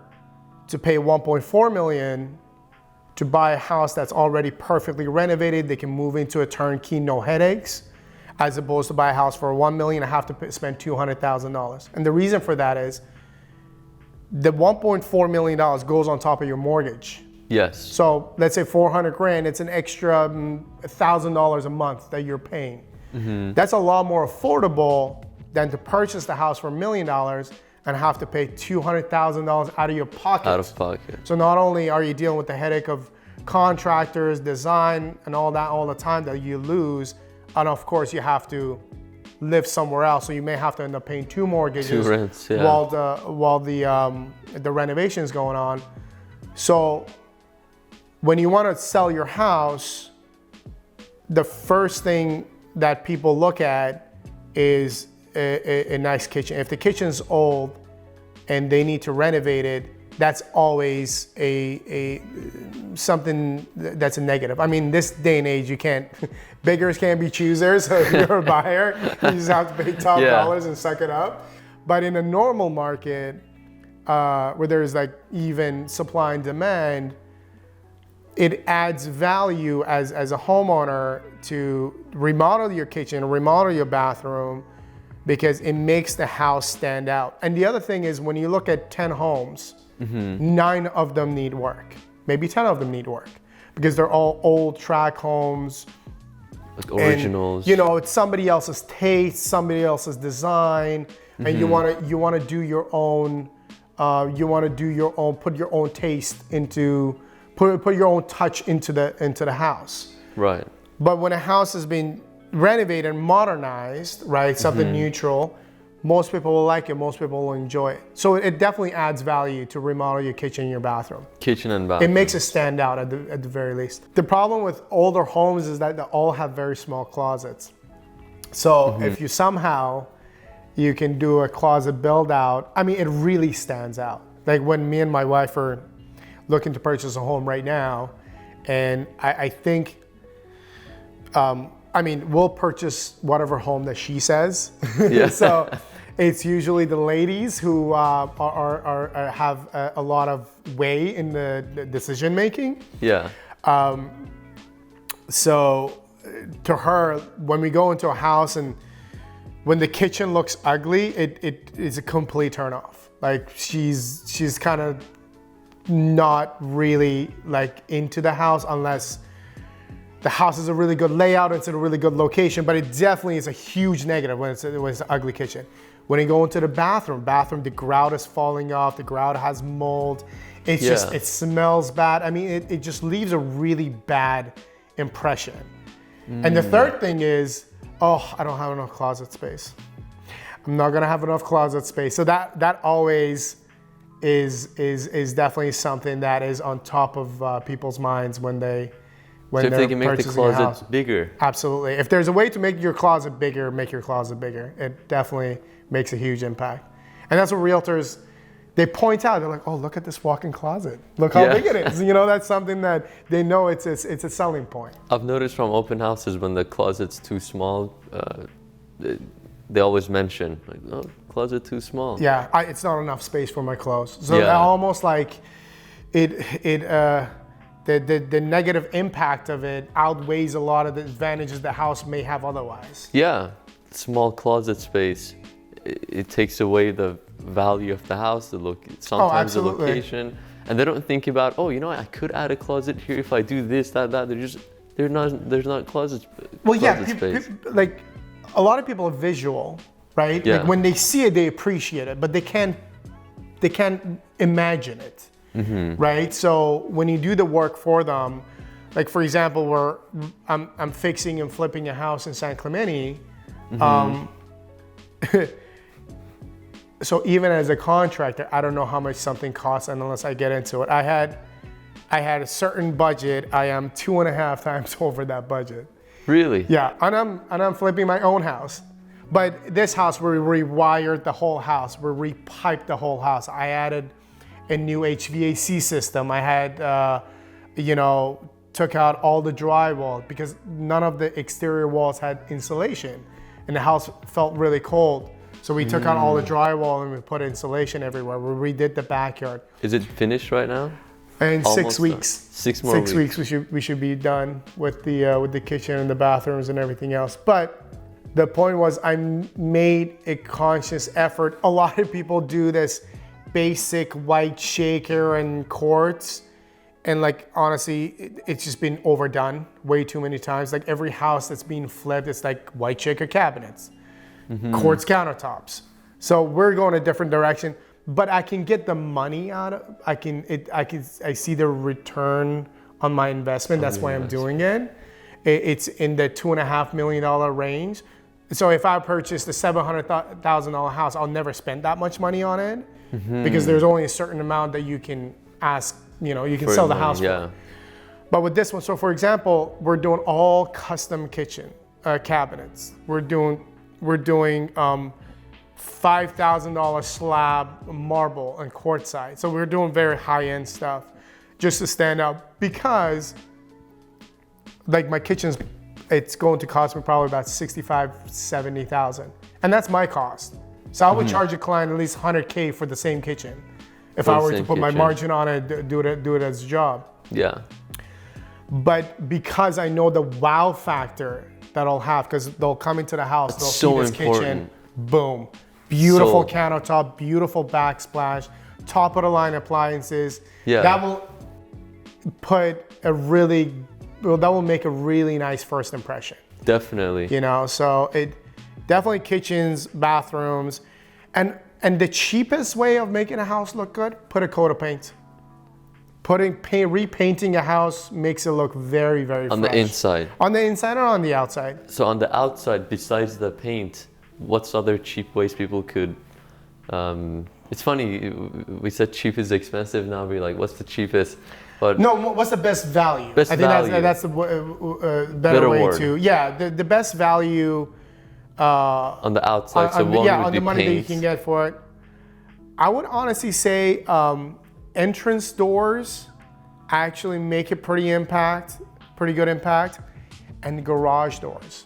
to pay $1.4 million to buy a house that's already perfectly renovated. They can move into a turnkey, no headaches, as opposed to buy a house for $1 million and have to spend $200,000. And the reason for that is the $1.4 million goes on top of your mortgage. Yes. So let's say $400,000, it's an extra $1,000 a month that you're paying. That's a lot more affordable than to purchase the house for $1 million and have to pay $200,000 out of your pocket. Out of pocket. So not only are you dealing with the headache of contractors, design, and all that all the time that you lose, and of course you have to live somewhere else, so you may have to end up paying 2 mortgages 2 rents, yeah. while the renovation is going on. So when you want to sell your house, the first thing that people look at is a nice kitchen. If the kitchen's old and they need to renovate it, that's always a something that's a negative. I mean, this day and age, you can't, beggars can't be choosers. So if you're a buyer, you just have to pay top dollars and suck it up. But in a normal market, where there's like even supply and demand, it adds value as a homeowner to remodel your kitchen, remodel your bathroom, because it makes the house stand out. And the other thing is, when you look at 10 homes, 9 of them need work. Maybe 10 of them need work because they're all old track homes. Like originals. And, it's somebody else's taste, somebody else's design, and you want to do your own. Put your own taste into, put your own touch into the house. Right. But when a house has been renovated and modernized, right, something neutral, most people will like it, most people will enjoy it. So it definitely adds value to remodel your kitchen and your bathroom. Kitchen and bathroom. It makes it stand out at the very least. The problem with older homes is that they all have very small closets. So if you can do a closet build out, I mean, it really stands out. Like when me and my wife are looking to purchase a home right now, and I think, we'll purchase whatever home that she says. Yeah. So it's usually the ladies who have a lot of way in the decision making. Yeah. So to her, when we go into a house and when the kitchen looks ugly, it is a complete turn off. Like she's kind of not really like into the house unless the house is a really good layout, it's in a really good location, but it definitely is a huge negative when it's an ugly kitchen. When you go into the bathroom, the grout is falling off, the grout has mold. It's just, it smells bad. I mean, it just leaves a really bad impression. And the third thing is, oh, I don't have enough closet space. I'm not gonna have enough closet space. So that always is definitely something that is on top of people's minds when they're if they can make the closet bigger. Absolutely. If there's a way to make your closet bigger, make your closet bigger. It definitely makes a huge impact. And that's what realtors, they point out. They're like, oh, look at this walk-in closet. Look how big it is. You know, that's something that they know it's a selling point. I've noticed from open houses when the closet's too small, they always mention, like, oh, closet too small. Yeah, it's not enough space for my clothes. So almost like the negative impact of it outweighs a lot of the advantages the house may have otherwise. Yeah, small closet space, it takes away the value of the house, sometimes the location, and they don't think about, oh, you know, I could add a closet here if I do this, that. There's not closet. Well, space. Like a lot of people are visual, right? Yeah. Like when they see it, they appreciate it, but they can't imagine it. Right? So when you do the work for them, like for example, I'm fixing and flipping a house in San Clemente. So even as a contractor, I don't know how much something costs unless I get into it. I had a certain budget. I am 2.5 times over that budget. Really? Yeah, and I'm flipping my own house. But this house, we rewired the whole house. We repiped the whole house. I added a new HVAC system. I had, took out all the drywall because none of the exterior walls had insulation, and the house felt really cold. So we took out all the drywall and we put insulation everywhere. We redid the backyard. Is it finished right now? In 6 weeks. 6 more weeks. 6 weeks we should be done with the kitchen and the bathrooms and everything else. But the point was I made a conscious effort. A lot of people do this basic white shaker and quartz, and like honestly, it's just been overdone way too many times. Like every house that's being flipped, it's like white shaker cabinets, quartz countertops. So we're going a different direction, but I can get the money out of. I see the return on my investment. That's why I'm doing it. It's in the $2.5 million range. So if I purchased a $700,000 house, I'll never spend that much money on it. Because there's only a certain amount that you can ask, you can sell the house for. But with this one, so for example, we're doing all custom kitchen cabinets. We're doing $5,000 slab marble and quartzite. So we're doing very high-end stuff just to stand out, because like my kitchen's, it's going to cost me probably about $65,000-$70,000, and that's my cost. So I would charge a client at least $100K for the same kitchen if I were to put my margin on it, do it as a job. Yeah. But because I know the wow factor that I'll have, because they'll come into the house, they'll see this kitchen, boom, beautiful countertop, beautiful backsplash, top of the line appliances. Yeah. That will make a really nice first impression. Definitely. So it definitely kitchens, bathrooms, and the cheapest way of making a house look good, put a coat of paint. Repainting a house makes it look very, very fresh. On the inside? On the inside or on the outside? So on the outside, besides the paint, what's other cheap ways people could, it's funny, we said cheap is expensive, now we're like, what's the cheapest? But no, what's the best value? I think that's the better way word. The best value on the outside, on the money that you can get for it. I would honestly say entrance doors actually make a pretty good impact, and garage doors.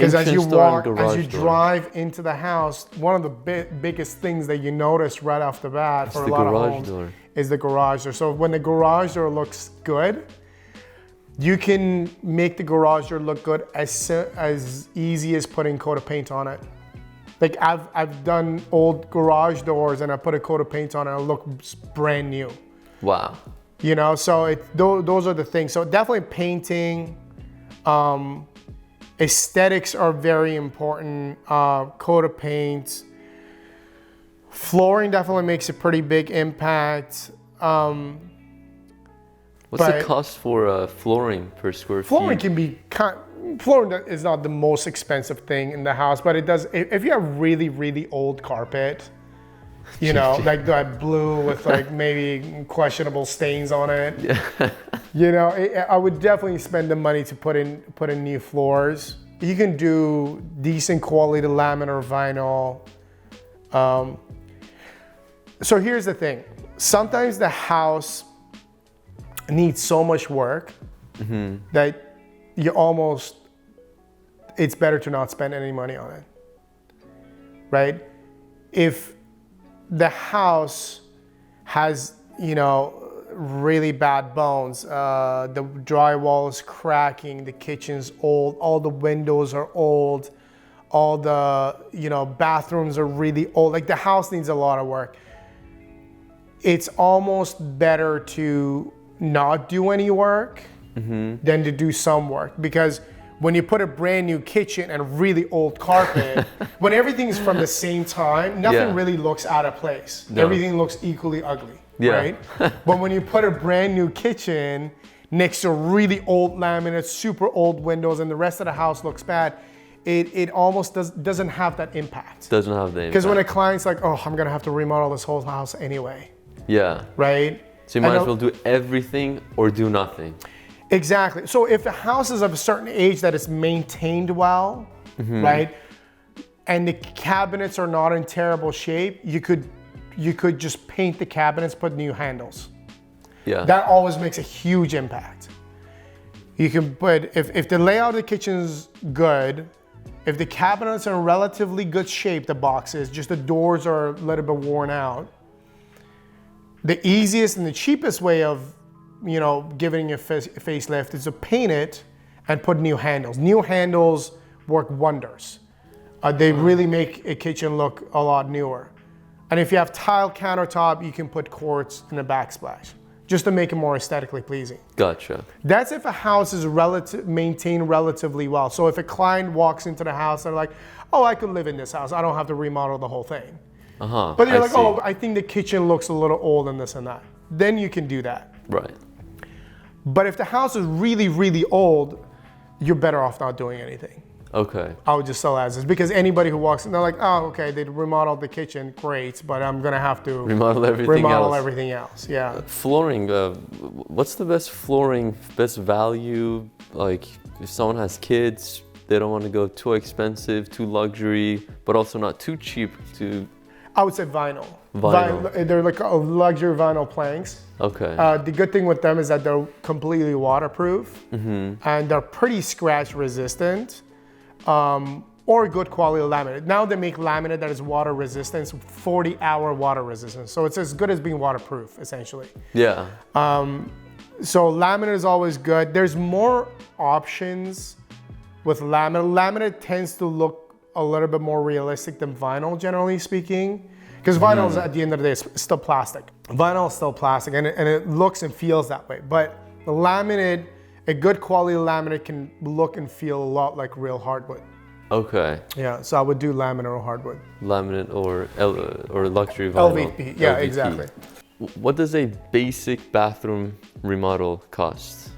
Because as you Entrance door and walk, as garage you door. drive into the house, one of the biggest things that you notice right off the bat for a the lot of garage homes door. is the garage door. So when the garage door looks good, you can make the garage door look good as easy as putting coat of paint on it. Like I've done old garage doors and I put a coat of paint on it and it looks brand new. Wow. You know, so those are the things. So definitely painting, aesthetics are very important. Coat of paint, flooring definitely makes a pretty big impact. What's the cost for flooring per square Flooring feet? can be flooring is not the most expensive thing in the house, but it does. If you have really, really old carpet, you know, like that blue with like maybe questionable stains on it. Yeah. You know, I would definitely spend the money to put in new floors. You can do decent quality laminate or vinyl. So here's the thing. Sometimes the house needs so much work that it's better to not spend any money on it, right? If the house has, you know, really bad bones, the drywall is cracking, the kitchen's old, all the windows are old, all the, you know, bathrooms are really old, like the house needs a lot of work. It's almost better to not do any work than to do some work, because when you put a brand new kitchen and really old carpet, when everything's from the same time, nothing really looks out of place. No. Everything looks equally ugly, right? But when you put a brand new kitchen next to really old laminate, super old windows, and the rest of the house looks bad, it almost doesn't have that impact. Doesn't have the impact. Because when a client's like, oh, I'm gonna have to remodel this whole house anyway. Yeah. Right? So you might as well do everything or do nothing. Exactly. So if the house is of a certain age that it's maintained well, right, and the cabinets are not in terrible shape, you could just paint the cabinets, put new handles. Yeah. That always makes a huge impact. You can put, if the layout of the kitchen's good, if the cabinets are in relatively good shape, the boxes, just the doors are a little bit worn out, the easiest and the cheapest way of, you know, giving a facelift is to paint it and put new handles. New handles work wonders. They really make a kitchen look a lot newer. And if you have tile countertop, you can put quartz in a backsplash, just to make it more aesthetically pleasing. Gotcha. That's if a house is maintained relatively well. So if a client walks into the house, they're like, oh, I could live in this house. I don't have to remodel the whole thing. But you're like, oh, I think the kitchen looks a little old and this and that. Then you can do that. Right. But if the house is really, really old, you're better off not doing anything. Okay. I would just sell as is, because anybody who walks in, they're like, oh, okay, they remodeled the kitchen, great, but I'm gonna have to remodel everything else. Yeah. Flooring, what's the best flooring, best value? Like if someone has kids, they don't want to go too expensive, too luxury, but also not too cheap to... I would say vinyl. They're like luxury vinyl planks. Okay. The good thing with them is that they're completely waterproof and they're pretty scratch resistant, or good quality laminate. Now they make laminate that is water resistant, 40-hour water resistance. So it's as good as being waterproof, essentially. Yeah. So laminate is always good. There's more options with laminate. Laminate tends to look a little bit more realistic than vinyl, generally speaking, because vinyl is, at the end of the day, still plastic. Vinyl is still plastic, and it looks and feels that way. But the laminate, a good quality laminate can look and feel a lot like real hardwood. Okay. Yeah, so I would do laminate or hardwood. Laminate or luxury vinyl. LVP, yeah, LVP. Exactly. What does a basic bathroom remodel cost?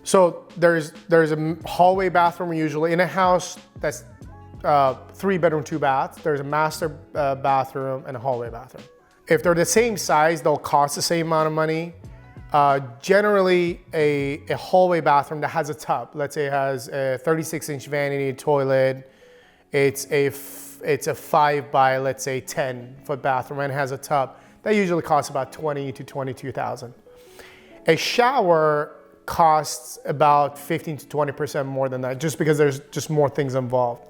So there's a hallway bathroom usually in a house that's 3-bedroom, 2 baths. There's a master bathroom and a hallway bathroom. If they're the same size, they'll cost the same amount of money. Generally, a hallway bathroom that has a tub, let's say it has a 36-inch vanity toilet, it's a 5 by, let's say, 10-foot bathroom and has a tub, that usually costs about $20,000 to $22,000. A shower costs about 15 to 20% more than that, just because there's just more things involved.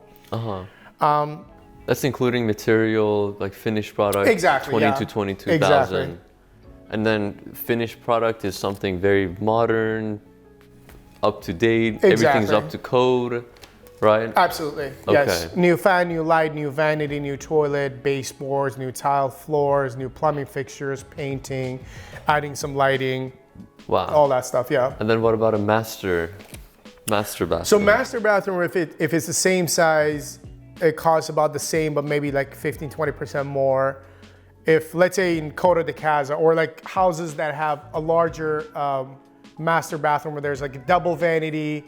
That's including material, like finished product. Exactly. 20 yeah. to 22,000. Exactly. And then finished product is something very modern, up to date. Everything's up to code, right? Absolutely. Okay. Yes. New fan, new light, new vanity, new toilet, baseboards, new tile floors, new plumbing fixtures, painting, adding some lighting. Wow. All that stuff. Yeah. And then what about a master bathroom? So master bathroom, if it's the same size, it costs about the same, but maybe like 15, 20% more. If, let's say in Coto de Casa, or like houses that have a larger master bathroom where there's like a double vanity,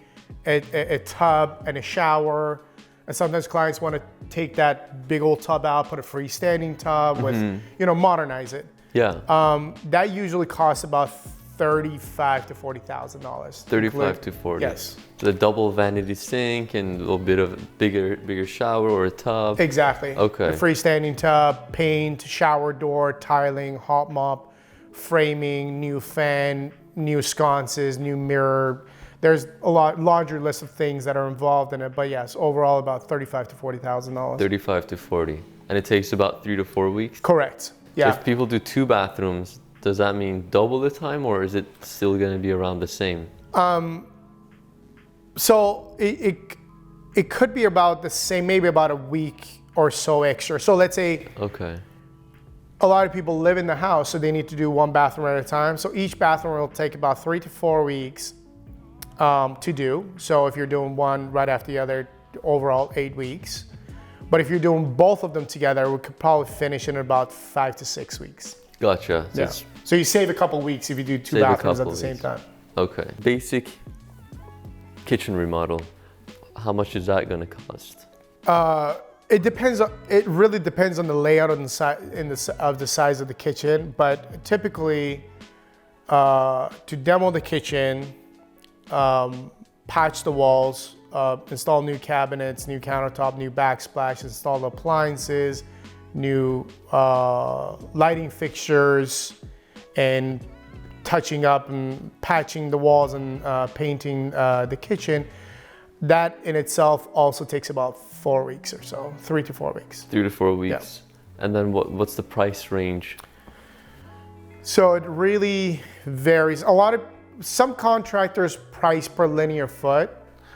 a tub, and a shower, and sometimes clients want to take that big old tub out, put a freestanding tub with, modernize it. Yeah. That usually costs about $35,000 to $40,000. 35 to 40. Yes. The double vanity sink and a little bit of bigger shower or a tub. Exactly. Okay. The freestanding tub, paint, shower door, tiling, hot mop, framing, new fan, new sconces, new mirror. There's a larger list of things that are involved in it, but yes, overall about $35,000 to $40,000. 35 to 40. And it takes about 3 to 4 weeks? Correct. Yeah. So if people do 2 bathrooms, does that mean double the time, or is it still going to be around the same? So it could be about the same, maybe about a week or so extra. So let's say a lot of people live in the house, so they need to do 1 bathroom at a time. So each bathroom will take about 3 to 4 weeks to do. So if you're doing one right after the other, overall 8 weeks. But if you're doing both of them together, we could probably finish in about 5 to 6 weeks. Gotcha. So, Yeah. So you save a couple weeks if you do 2 bathrooms at the same time. Okay. Basic kitchen remodel. How much is that going to cost? It depends. It really depends on the layout and the size of the kitchen. But typically, to demo the kitchen, patch the walls, install new cabinets, new countertop, new backsplash, install appliances, new lighting fixtures, and touching up and patching the walls and painting the kitchen. That in itself also takes about 4 weeks or so, 3 to 4 weeks. 3 to 4 weeks. Yeah. And then what's the price range? So it really varies. Some contractors price per linear foot.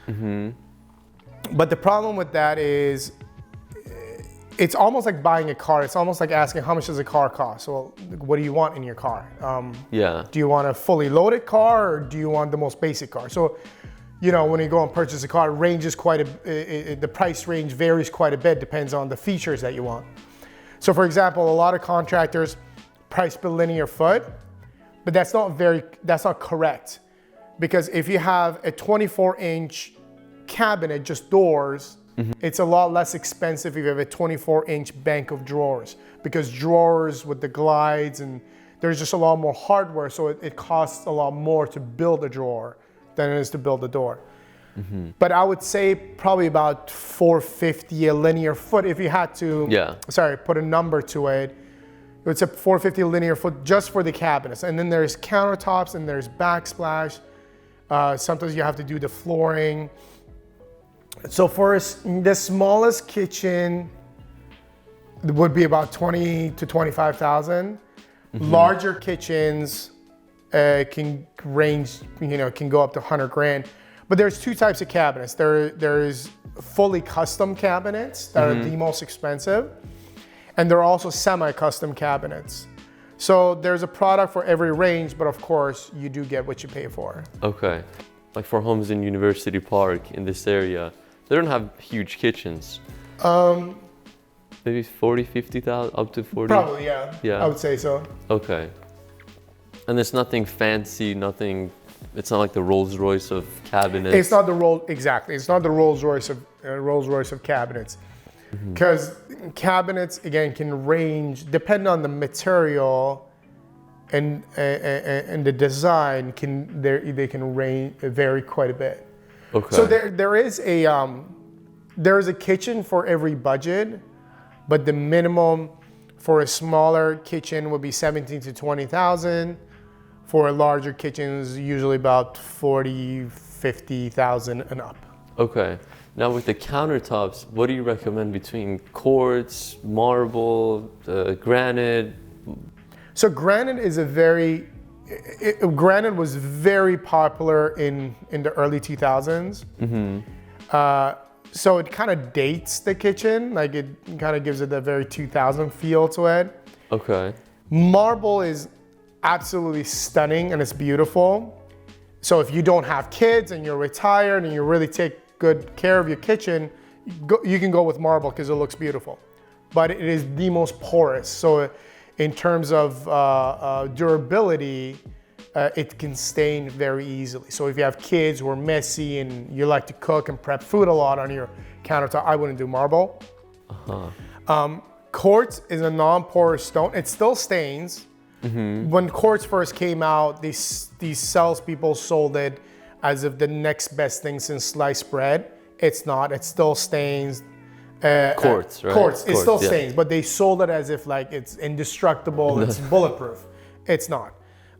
But the problem with that is it's almost like buying a car. It's almost like asking, how much does a car cost? Well, what do you want in your car? Do you want a fully loaded car, or do you want the most basic car? So, when you go and purchase a car, it ranges the price range varies quite a bit, depends on the features that you want. So for example, a lot of contractors price per linear foot, but that's not correct. Because if you have a 24-inch cabinet, just doors, it's a lot less expensive if you have a 24-inch bank of drawers, because drawers with the glides, and there's just a lot more hardware, so it costs a lot more to build a drawer than it is to build a door. But I would say probably about $450 a linear foot if you had to, put a number to it. It's a $450 a linear foot just for the cabinets. And then there's countertops and there's backsplash. Sometimes you have to do the flooring. So for the smallest kitchen would be about $20,000 to $25,000. Larger kitchens can range, can go up to $100,000. But there's 2 types of cabinets. There's fully custom cabinets that are the most expensive, and there are also semi-custom cabinets. So there's a product for every range, but of course you do get what you pay for. Okay. Like for homes in University Park in this area, they don't have huge kitchens. Maybe 40, 50,000, up to 40? Probably, yeah. I would say so. Okay. And there's nothing fancy, it's not like the Rolls Royce of cabinets. It's not exactly. It's not the Rolls Royce of cabinets. Because cabinets, again, can range, depending on the material and the design, they can vary quite a bit. Okay. So there is a kitchen for every budget, but the minimum for a smaller kitchen would be $17,000 to $20,000. For larger kitchens, usually about 40, 50,000 and up. Okay. Now with the countertops, what do you recommend between quartz, marble, granite? So granite is granite was very popular in the early 2000s. So it kind of dates the kitchen, like it kind of gives it that very 2000 feel to it. Okay. Marble is absolutely stunning and it's beautiful. So if you don't have kids and you're retired and you really take good care of your kitchen, you can go with marble because it looks beautiful. But it is the most porous. So in terms of durability, it can stain very easily. So if you have kids who are messy and you like to cook and prep food a lot on your countertop, I wouldn't do marble. Quartz is a non-porous stone. It still stains. When quartz first came out, these salespeople sold it as if the next best thing since sliced bread. It's not. It still stains. Quartz, right? Quartz. It still yeah. stains, but they sold it as if like it's indestructible, it's bulletproof. It's not.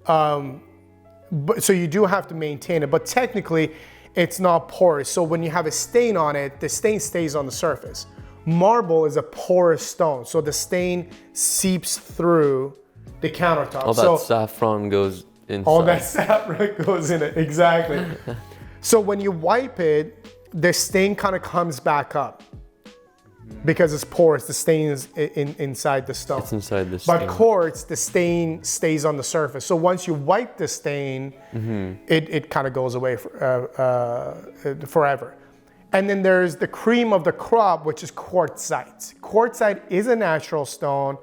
But so you do have to maintain it, but technically it's not porous. So when you have a stain on it, the stain stays on the surface. Marble is a porous stone, so the stain seeps through the countertop. All that saffron goes inside. All that saffron goes in it, exactly. So when you wipe it, the stain kind of comes back up because it's porous. The stain is inside the stone. It's inside the stone. But quartz, the stain stays on the surface. So once you wipe the stain, it kind of goes away forever. And then there's the cream of the crop, which is quartzite. Quartzite is a natural stone,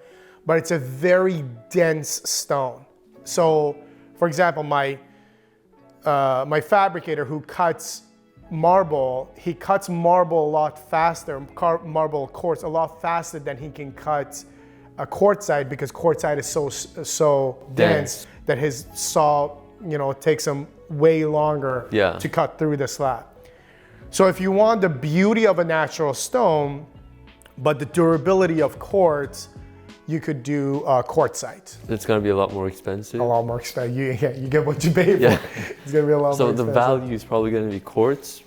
but it's a very dense stone. So, for example, my fabricator who cuts marble, he cuts marble a lot faster, marble quartz a lot faster than he can cut a quartzite because quartzite is so dense that his saw, takes him way longer to cut through the slab. So if you want the beauty of a natural stone, but the durability of quartz, you could do quartzite. It's gonna be a lot more expensive. A lot more expensive. You get what you pay for. It's gonna be a lot more expensive. So the value is probably gonna be quartz.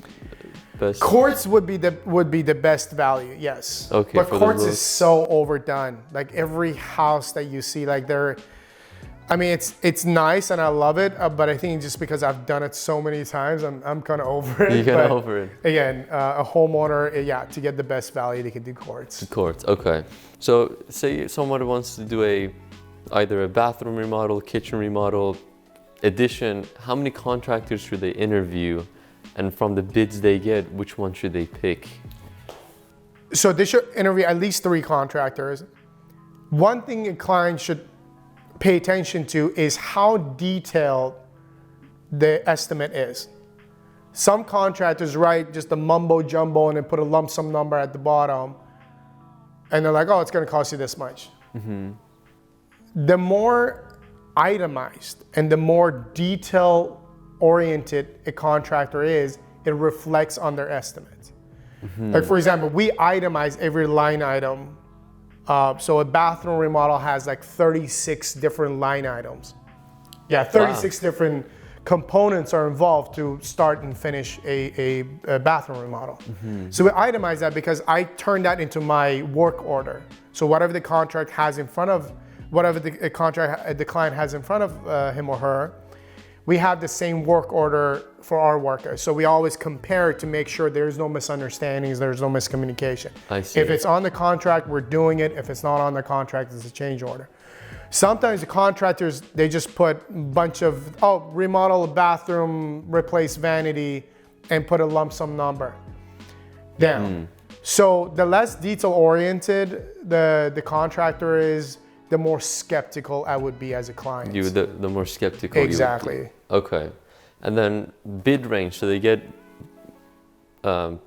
Best. Quartz would be the best value, yes. Okay. But quartz is so overdone. Like every house that you see, like it's nice and I love it, but I think just because I've done it so many times, I'm kind of over it. You get over it. Again, a homeowner, to get the best value, they can do quartz. Quartz, okay. So say someone wants to do either a bathroom remodel, kitchen remodel, addition, how many contractors should they interview? And from the bids they get, which one should they pick? So they should interview at least 3 contractors. One thing a client should pay attention to is how detailed the estimate is. Some contractors write just a mumbo jumbo and then put a lump sum number at the bottom. And they're like, oh, it's gonna cost you this much. The more itemized and the more detail-oriented a contractor is, it reflects on their estimates. Like for example, we itemize every line item. So a bathroom remodel has like 36 different line items. 36 different components are involved to start and finish a bathroom remodel. So we itemize that because I turn that into my work order. So whatever the contract has in front of, whatever the client has in front of him or her, we have the same work order for our workers. So we always compare it to make sure there's no misunderstandings, there's no miscommunication. I see. If it's on the contract, we're doing it. If it's not on the contract, it's a change order. Sometimes the contractors, they just put a bunch of, remodel a bathroom, replace vanity, and put a lump sum number down. So the less detail-oriented the contractor is, the more skeptical I would be as a client. The more skeptical exactly. You would be. Okay. And then bid range, so they get 3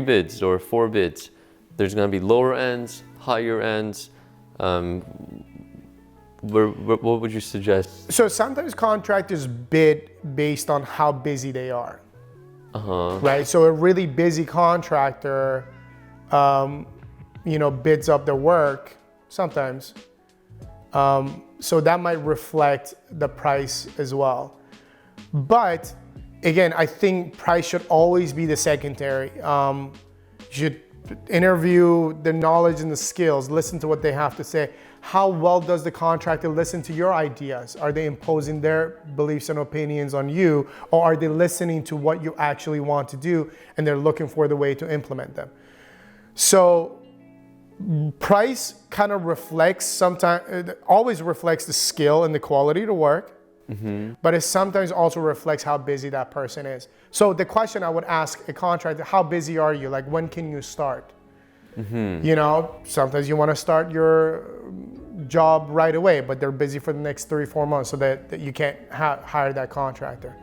bids or 4 bids. There's gonna be lower ends, higher ends. What would you suggest? So sometimes contractors bid based on how busy they are. Right, so a really busy contractor, bids up their work sometimes. So that might reflect the price as well. But again, I think price should always be the secondary. You should interview the knowledge and the skills, listen to what they have to say. How well does the contractor listen to your ideas? Are they imposing their beliefs and opinions on you, or are they listening to what you actually want to do and they're looking for the way to implement them? So price kind of reflects sometimes, it always reflects the skill and the quality of the work, but it sometimes also reflects how busy that person is. So the question I would ask a contractor, how busy are you? Like, when can you start? You know, sometimes you want to start your job right away, but they're busy for the next 3-4 months, so that you can't hire that contractor.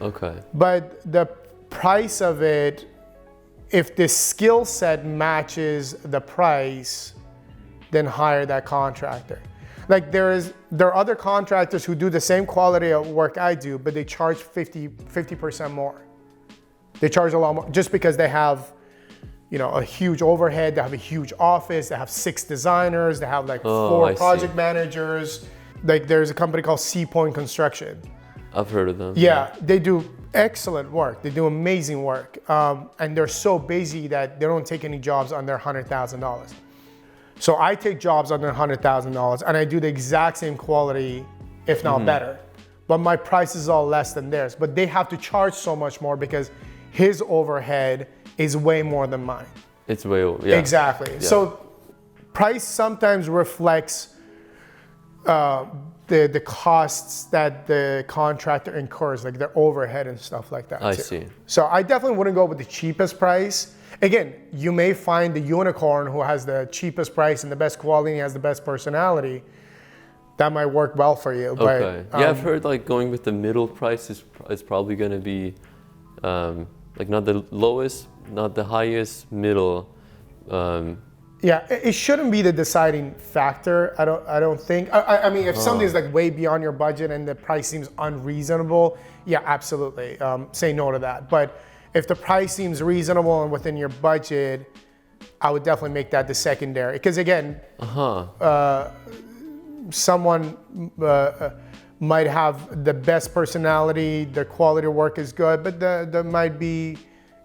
Okay. But the price of it, if the skill set matches the price, then hire that contractor. Like there are other contractors who do the same quality of work I do, but they charge 50% more. They charge a lot more just because they have, you know, a huge overhead, they have a huge office, they have 6 designers, they have like 4 project managers. Like there's a company called C Point Construction. I've heard of them. Yeah, they do excellent work. They do amazing work. And they're so busy that they don't take any jobs under $100,000. So I take jobs under $100,000 and I do the exact same quality, if not better. But my price is all less than theirs. But they have to charge so much more because his overhead is way more than mine. It's way over, yeah. Exactly. Yeah. So price sometimes reflects the costs that the contractor incurs, like their overhead and stuff like that. I too. see. So I definitely wouldn't go with the cheapest price. Again, you may find the unicorn who has the cheapest price and the best quality and has the best personality. That might work well for you. Okay. But, Yeah, I've heard like going with the middle price is probably going to be like not the lowest, not the highest, middle. Yeah, it shouldn't be the deciding factor. I don't think. I mean, if something's like way beyond your budget and the price seems unreasonable, yeah, absolutely. Say no to that. But if the price seems reasonable and within your budget, I would definitely make that the secondary. Because again, someone might have the best personality, their quality of work is good, but there might be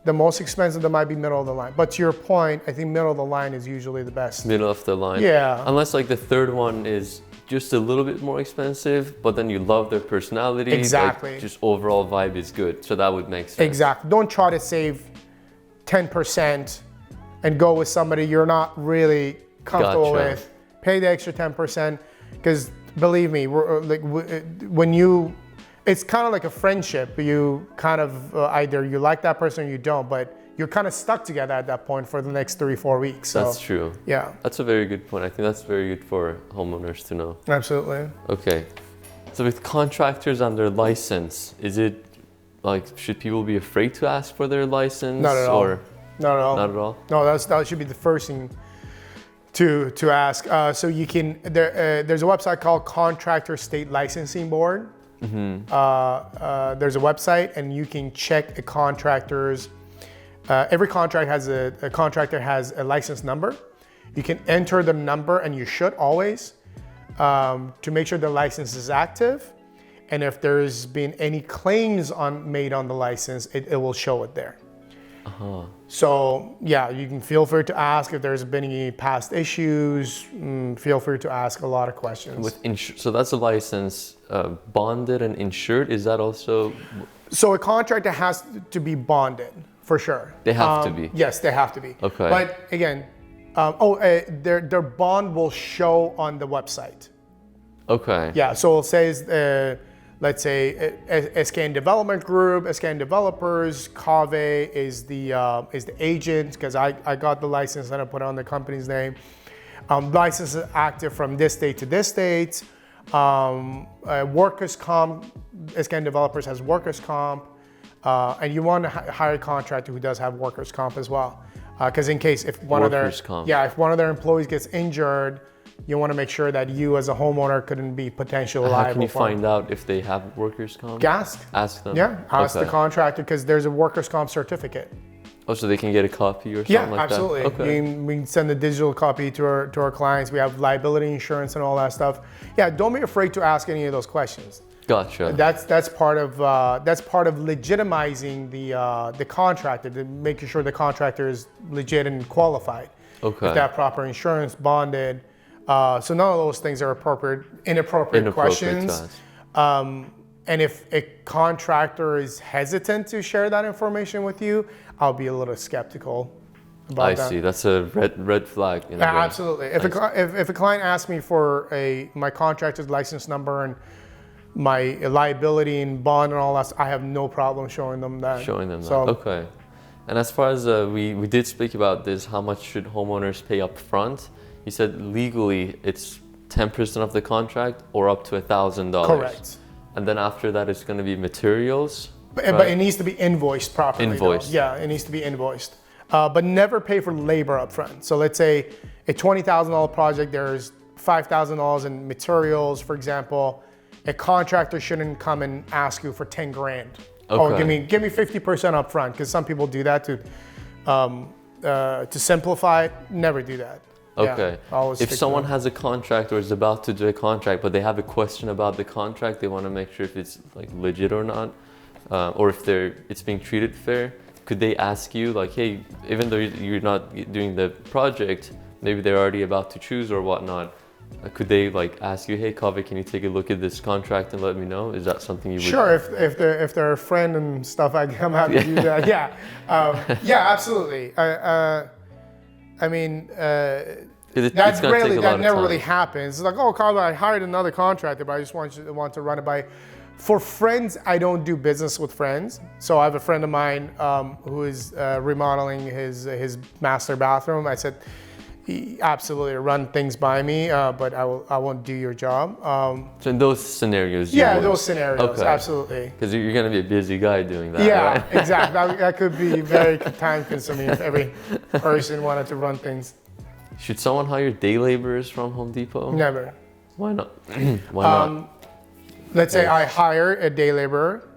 the most expensive, that might be middle of the line. But to your point, I think middle of the line is usually the best. Middle of the line. Yeah. Unless like the third one is just a little bit more expensive, but then you love their personality. Exactly. Like, just overall vibe is good. So that would make sense. Exactly. Don't try to save 10% and go with somebody you're not really comfortable Gotcha. with. Pay the extra 10%, because believe me, it's kind of like a friendship. You kind of either you like that person or you don't, but you're kind of stuck together at that point for the next 3-4 weeks. So, That's true. Yeah. That's a very good point. I think that's very good for homeowners to know. Absolutely. Okay. So with contractors on their license, is it like, should people be afraid to ask for their license? Not at all. Or Not at all. not at all? No, that should be the first thing to ask. So you can, there's a website called Contractor State Licensing Board. There's a website and you can check a contractor's, every contract has a contractor has a license number. You can enter the number, and you should always, to make sure the license is active. And if there's been any claims made on the license, it will show it there. So yeah, you can feel free to ask if there's been any past issues. Feel free to ask a lot of questions. So that's a license, bonded and insured. Is that also? So a contractor has to be bonded for sure. They have to be. Yes, they have to be. Okay. But again, their bond will show on the website. Okay. Yeah. So it says, let's say Eskan Development Group, Eskan Developers, Kaveh is the agent, because I got the license and I put it on the company's name. License is active from this date to this date. Workers' comp, Eskan Developers has workers' comp, and you want to hire a contractor who does have workers' comp as well, because in case if one of their employees gets injured, you want to make sure that you as a homeowner couldn't be potentially liable. How can you find out if they have workers' comp? Ask. Ask them. Yeah, ask Okay. the contractor, because there's a workers' comp certificate. Oh, so they can get a copy or something Yeah, like absolutely. that? Okay. We can send a digital copy to our clients. We have liability insurance and all that stuff. Yeah, don't be afraid to ask any of those questions. Gotcha. That's part of legitimizing the contractor, to making sure the contractor is legit and qualified. Okay. If they have proper insurance, bonded. So none of those things are inappropriate questions. To ask. And if a contractor is hesitant to share that information with you, I'll be a little skeptical about that. I see. That's a red flag. In a way. Absolutely. If a client asks me for my contractor's license number and my liability and bond and all that, I have no problem showing them that. Okay. And as far as we did speak about this, how much should homeowners pay up front? You said legally it's 10% of the contract or up to $1,000. Correct. And then after that, it's going to be materials. But it needs to be invoiced properly. Invoiced. Though. Yeah, it needs to be invoiced. But never pay for labor up front. So let's say a $20,000 project, there's $5,000 in materials, for example. A contractor shouldn't come and ask you for 10 grand. Okay. Oh, give me 50% up front, because some people do that to simplify it. Never do that. Okay. Yeah, if someone has a contract or is about to do a contract, but they have a question about the contract, they want to make sure if it's like legit or not, or if it's being treated fair, could they ask you like, hey, even though you're not doing the project, maybe they're already about to choose or whatnot, could they like ask you, hey, Kaveh, can you take a look at this contract and let me know? Is that something you would? Sure, if they're a friend and stuff, I'm happy to do that. Yeah, yeah, absolutely. I mean, that never really happens. It's like, oh, Kaveh, I hired another contractor, but I just want to run it by. For friends, I don't do business with friends. So I have a friend of mine who is remodeling his master bathroom. I said, absolutely, run things by me, but I won't do your job. So in those scenarios, those scenarios, okay. Absolutely. Because you're going to be a busy guy doing that, yeah, right? Exactly. That could be very time consuming if every person wanted to run things. Should someone hire day laborers from Home Depot? Never. Why not? Why not? Let's say I hire a day laborer,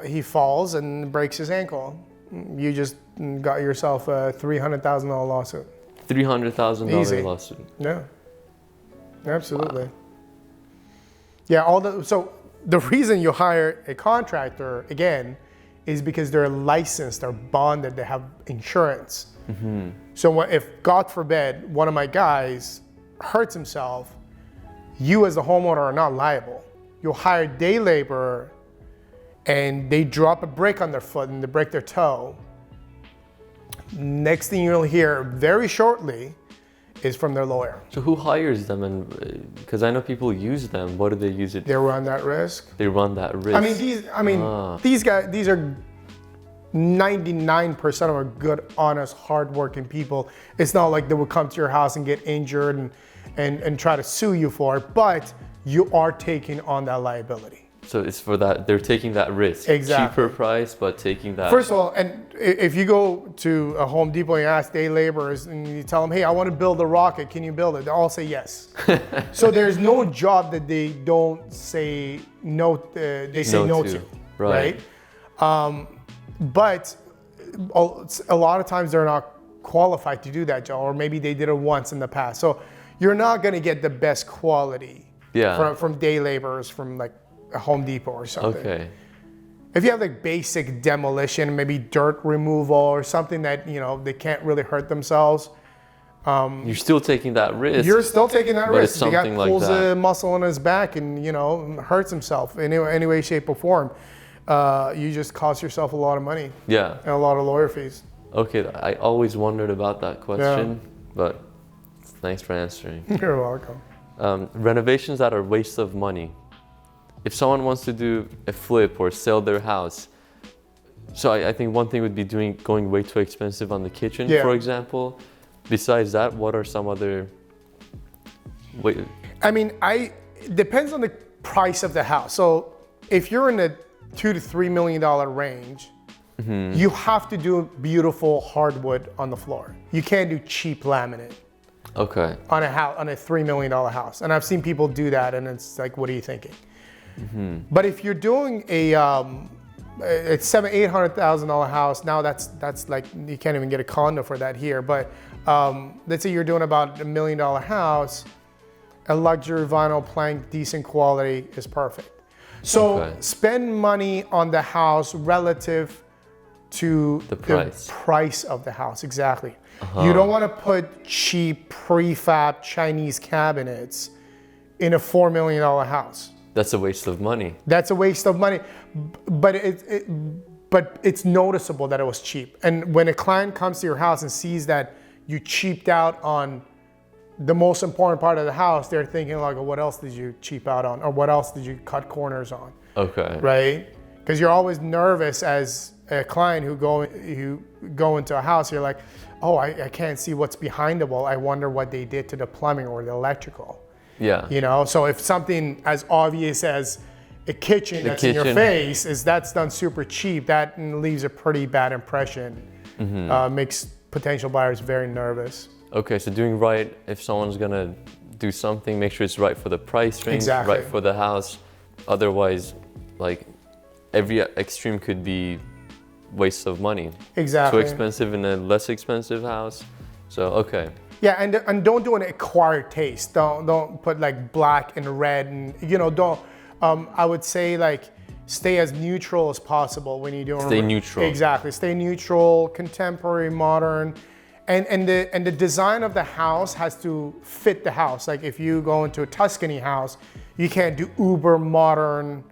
he falls and breaks his ankle. You just got yourself a $300,000 lawsuit. $300,000 lawsuit. Yeah, absolutely. Wow. Yeah, so the reason you hire a contractor, again, is because they're licensed, they're bonded, they have insurance. Mm-hmm. So if, God forbid, one of my guys hurts himself, you as the homeowner are not liable. You'll hire a day laborer and they drop a brick on their foot and they break their toe. Next thing you'll hear very shortly is from their lawyer. So who hires them? And because I know people use them, what do they use it? They run that risk. They run that risk. These guys, these are 99% of them are good, honest, hardworking people. It's not like they would come to your house and get injured and try to sue you for it, but you are taking on that liability. So it's for that, they're taking that risk. Exactly. Cheaper price, but taking that. First of all, and if you go to a Home Depot and you ask day laborers and you tell them, hey, I want to build a rocket, can you build it? They'll all say yes. So there's no job that they don't say no, they say no to, right? But a lot of times they're not qualified to do that job, or maybe they did it once in the past. So you're not going to get the best quality from day laborers from like a Home Depot or something. Okay. If you have like basic demolition, maybe dirt removal or something that, they can't really hurt themselves. You're still taking that risk. You're still taking that risk. It's something the guy pulls like that. a muscle in his back and, hurts himself in any way, shape, or form. You just cost yourself a lot of money. Yeah. And a lot of lawyer fees. Okay, I always wondered about that question, but thanks for answering. You're welcome. Renovations that are waste of money. If someone wants to do a flip or sell their house, so I think one thing would be going way too expensive on the kitchen, for example. Besides that, what are some other it depends on the price of the house. So if you're in the $2 to $3 million range, you have to do beautiful hardwood on the floor. You can't do cheap laminate. Okay. On a $3 million house. And I've seen people do that and it's like, what are you thinking? But if you're doing a it's $800,000 house. Now that's like, you can't even get a condo for that here. But let's say you're doing about $1 million house, a luxury vinyl plank, decent quality is perfect. So spend money on the house relative to the price of the house, exactly. You don't want to put cheap prefab Chinese cabinets in a $4 million house. That's a waste of money. That's a waste of money, but it's noticeable that it was cheap. And when a client comes to your house and sees that you cheaped out on the most important part of the house, they're thinking like, oh, what else did you cheap out on? Or what else did you cut corners on? Okay. Right? Because you're always nervous as a client who go into a house, you're like, oh, I can't see what's behind the wall. I wonder what they did to the plumbing or the electrical. Yeah. You know, so if something as obvious as a kitchen that's in your face that's done super cheap, that leaves a pretty bad impression. Makes potential buyers very nervous. Okay, so doing right, if someone's gonna do something, make sure it's right for the price range, right for the house. Otherwise, like, every extreme could be waste of money. Exactly. Too expensive in a less expensive house. So, okay. Yeah, and don't do an acquired taste. Don't put like black and red, and don't. I would say like stay as neutral as possible when you're doing. Stay neutral. Exactly. Stay neutral, contemporary, modern, and the design of the house has to fit the house. Like if you go into a Tuscany house, you can't do uber modern,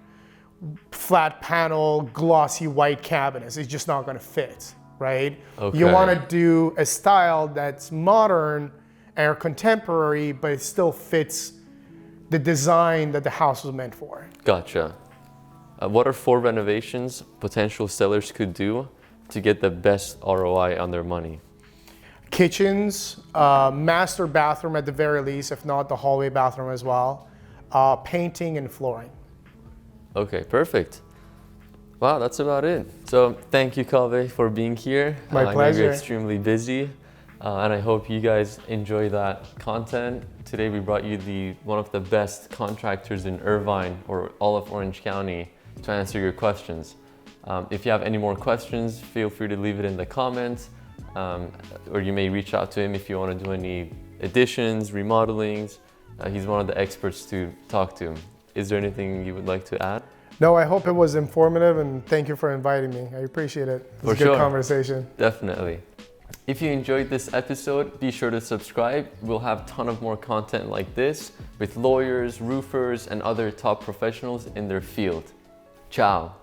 flat panel, glossy white cabinets. It's just not going to fit. Right? Okay. You want to do a style that's modern or contemporary, but it still fits the design that the house was meant for. Gotcha. What are 4 renovations potential sellers could do to get the best ROI on their money? Kitchens, master bathroom at the very least, if not the hallway bathroom as well, painting and flooring. Okay, perfect. Wow, that's about it. So thank you, Kaveh, for being here. My pleasure. I know you're extremely busy, and I hope you guys enjoy that content. Today we brought you one of the best contractors in Irvine or all of Orange County to answer your questions. If you have any more questions, feel free to leave it in the comments, or you may reach out to him if you want to do any additions, remodelings. He's one of the experts to talk to. Is there anything you would like to add? No, I hope it was informative, and thank you for inviting me. I appreciate it. It was a good conversation. Definitely. If you enjoyed this episode, be sure to subscribe. We'll have a ton of more content like this with lawyers, roofers, and other top professionals in their field. Ciao.